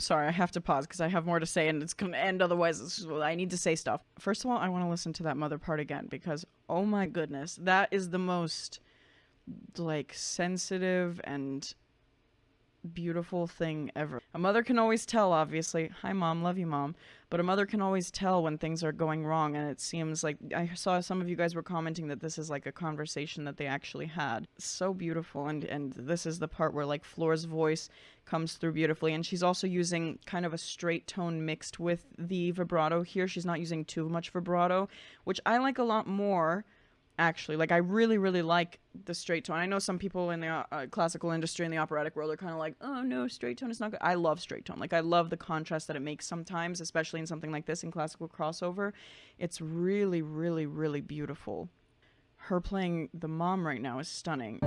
S1: sorry, I have to pause because I have more to say and it's going to end otherwise. I need to say stuff. First of all, I want to listen to that mother part again because, oh my goodness, that is the most, like, sensitive and beautiful thing ever. A mother can always tell, obviously. Hi, Mom. Love you, Mom. But a mother can always tell when things are going wrong, and it seems like I saw some of you guys were commenting that this is like a conversation that they actually had. So beautiful, and this is the part where like Floor's voice comes through beautifully, and she's also using kind of a straight tone mixed with the vibrato here. She's not using too much vibrato, which I like a lot more. Actually, like, I really, really like the straight tone. I know some people in the classical industry and the operatic world are kind of like, oh no, straight tone is not good. I love straight tone. Like, I love the contrast that it makes sometimes, especially in something like this in classical crossover. It's really, really, really beautiful. Her playing the mom right now is stunning.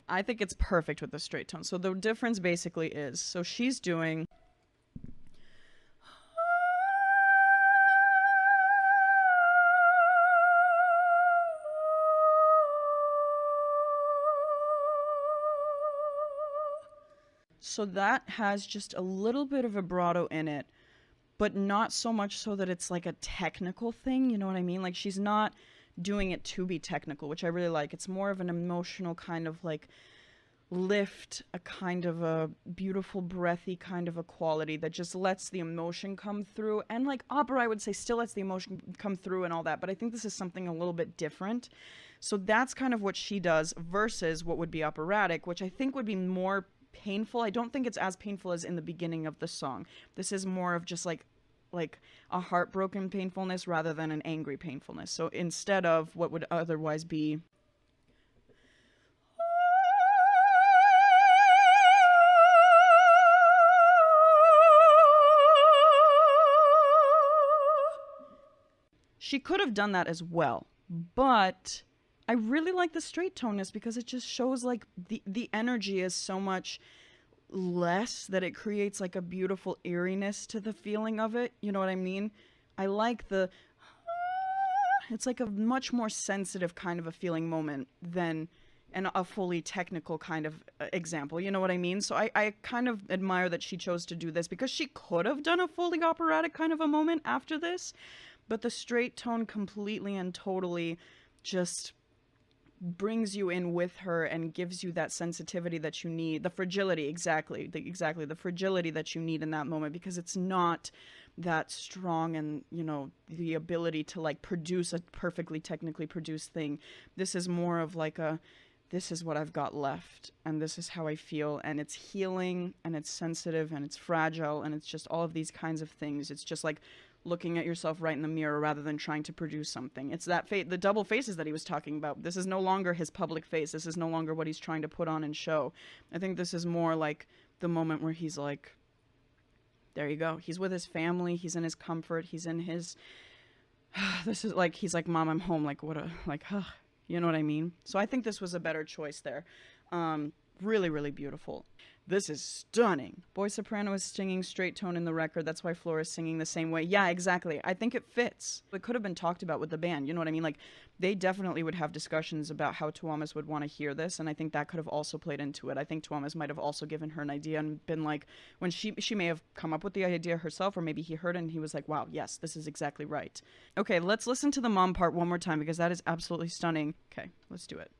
S1: I think it's perfect with the straight tone. So the difference basically is, so she's doing so that has just a little bit of vibrato in it, but not so much so that it's like a technical thing, you know what I mean? Like, she's not doing it to be technical, which I really like. It's more of an emotional kind of like lift, a kind of a beautiful, breathy kind of a quality that just lets the emotion come through. And like opera, I would say, still lets the emotion come through and all that, but I think this is something a little bit different. So that's kind of what she does versus what would be operatic, which I think would be more painful. I don't think it's as painful as in the beginning of the song. This is more of just like a heartbroken painfulness rather than an angry painfulness. So instead of what would otherwise be she could have done that as well, but I really like the straight toneness because it just shows like the energy is so much less that it creates like a beautiful eeriness to the feeling of it. You know what I mean? I like the it's like a much more sensitive kind of a feeling moment than a fully technical kind of example. You know what I mean? So I kind of admire that she chose to do this because she could have done a fully operatic kind of a moment after this, but the straight tone completely and totally just brings you in with her and gives you that sensitivity that you need, the fragility, exactly the fragility that you need in that moment, because it's not that strong and, you know, the ability to like produce a perfectly technically produced thing. This is more of like this is what I've got left and this is how I feel, and it's healing and it's sensitive and it's fragile and it's just all of these kinds of things. It's just like looking at yourself right in the mirror rather than trying to produce something. It's that the double faces that he was talking about. This is no longer his public face. This is no longer what he's trying to put on and show. I think this is more like the moment where he's like, there you go. He's with his family. He's in his comfort. He's in his, this is like, he's like, Mom, I'm home. Like, what a, like, you know what I mean? So I think this was a better choice there. Really, really beautiful. This is stunning. Boy soprano is singing straight tone in the record. That's why Floor is singing the same way. Yeah, exactly. I think it fits. It could have been talked about with the band. You know what I mean? Like, they definitely would have discussions about how Tuomas would want to hear this, and I think that could have also played into it. I think Tuomas might have also given her an idea and been like, when she may have come up with the idea herself, or maybe he heard it and he was like, wow, yes, this is exactly right. Okay, let's listen to the mom part one more time because that is absolutely stunning. Okay, let's do it.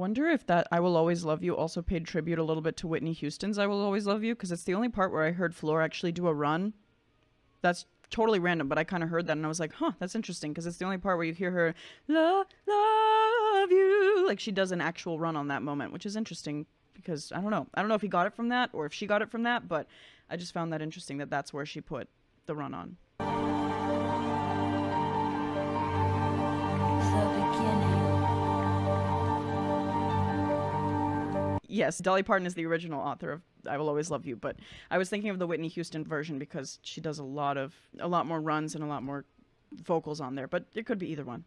S1: wonder if that I Will Always Love You also paid tribute a little bit to Whitney Houston's I Will Always Love You, because it's the only part where I heard Floor actually do a run. That's totally random, but I kind of heard that and I was like, huh, that's interesting, because it's the only part where you hear her love you, like she does an actual run on that moment, which is interesting because I don't know if he got it from that or if she got it from that, but I just found that interesting that that's where she put the run on. Yes, Dolly Parton is the original author of I Will Always Love You, but I was thinking of the Whitney Houston version because she does a lot more runs and a lot more vocals on there, but it could be either one.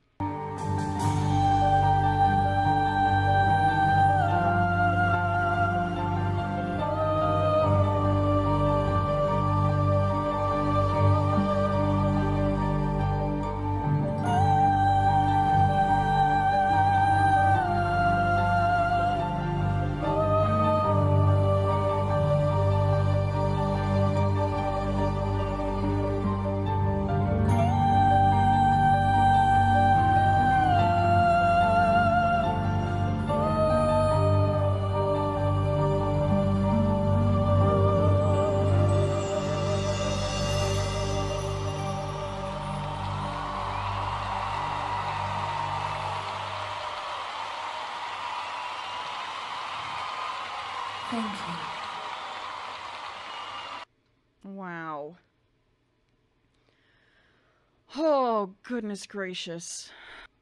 S5: Thank you.
S1: Wow. Oh, goodness gracious.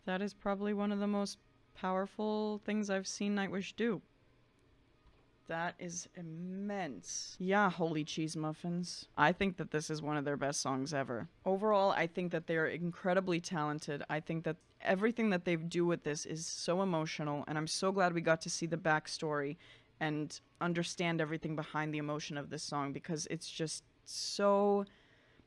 S1: That is probably one of the most powerful things I've seen Nightwish do. That is immense. Yeah, holy cheese muffins. I think that this is one of their best songs ever. Overall, I think that they're incredibly talented. I think that everything that they do with this is so emotional, and I'm so glad we got to see the backstory and understand everything behind the emotion of this song, because it's just so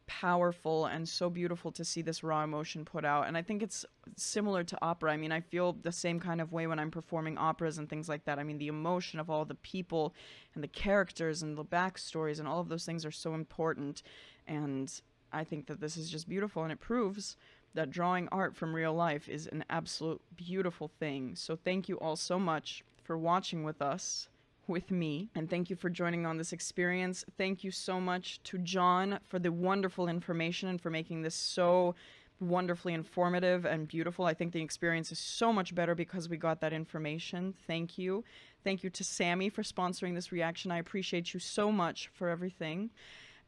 S1: powerful and so beautiful to see this raw emotion put out. And I think it's similar to opera. I mean, I feel the same kind of way when I'm performing operas and things like that. I mean, the emotion of all the people and the characters and the backstories and all of those things are so important. And I think that this is just beautiful, and it proves that drawing art from real life is an absolute beautiful thing. So thank you all so much for watching with us, with me, and thank you for joining on this experience. Thank you so much to John for the wonderful information and for making this so wonderfully informative and beautiful. I think the experience is so much better because we got that information. Thank you. Thank you to Sammy for sponsoring this reaction. I appreciate you so much for everything.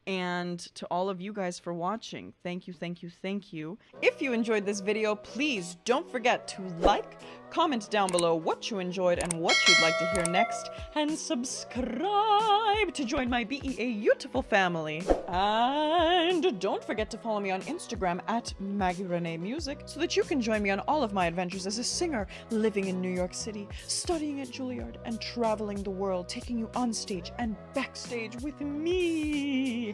S1: And to all of you guys for watching. Thank you, thank you, thank you. If you enjoyed this video, please don't forget to like, comment down below what you enjoyed and what you'd like to hear next, and subscribe to join my beautiful family. And don't forget to follow me on Instagram at Maggie Reneé Music so that you can join me on all of my adventures as a singer, living in New York City, studying at Juilliard, and traveling the world, taking you on stage and backstage with me.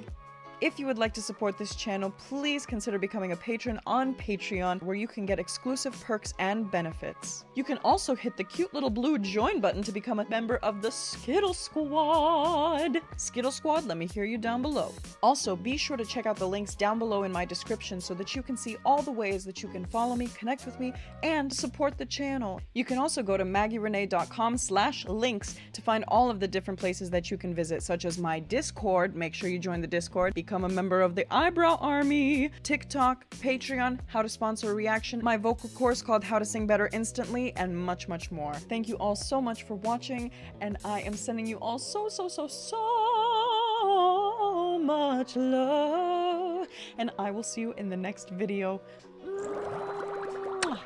S1: If you would like to support this channel, please consider becoming a patron on Patreon, where you can get exclusive perks and benefits. You can also hit the cute little blue join button to become a member of the Skittle Squad. Skittle Squad, let me hear you down below. Also, be sure to check out the links down below in my description so that you can see all the ways that you can follow me, connect with me, and support the channel. You can also go to maggierenee.com/links to find all of the different places that you can visit, such as my Discord. Make sure you join the Discord. Become a member of the Eyebrow Army, TikTok, Patreon, how to sponsor a reaction, my vocal course called How to Sing Better Instantly, and much, much more. Thank you all so much for watching, and I am sending you all so much love, and I will see you in the next video. Mwah.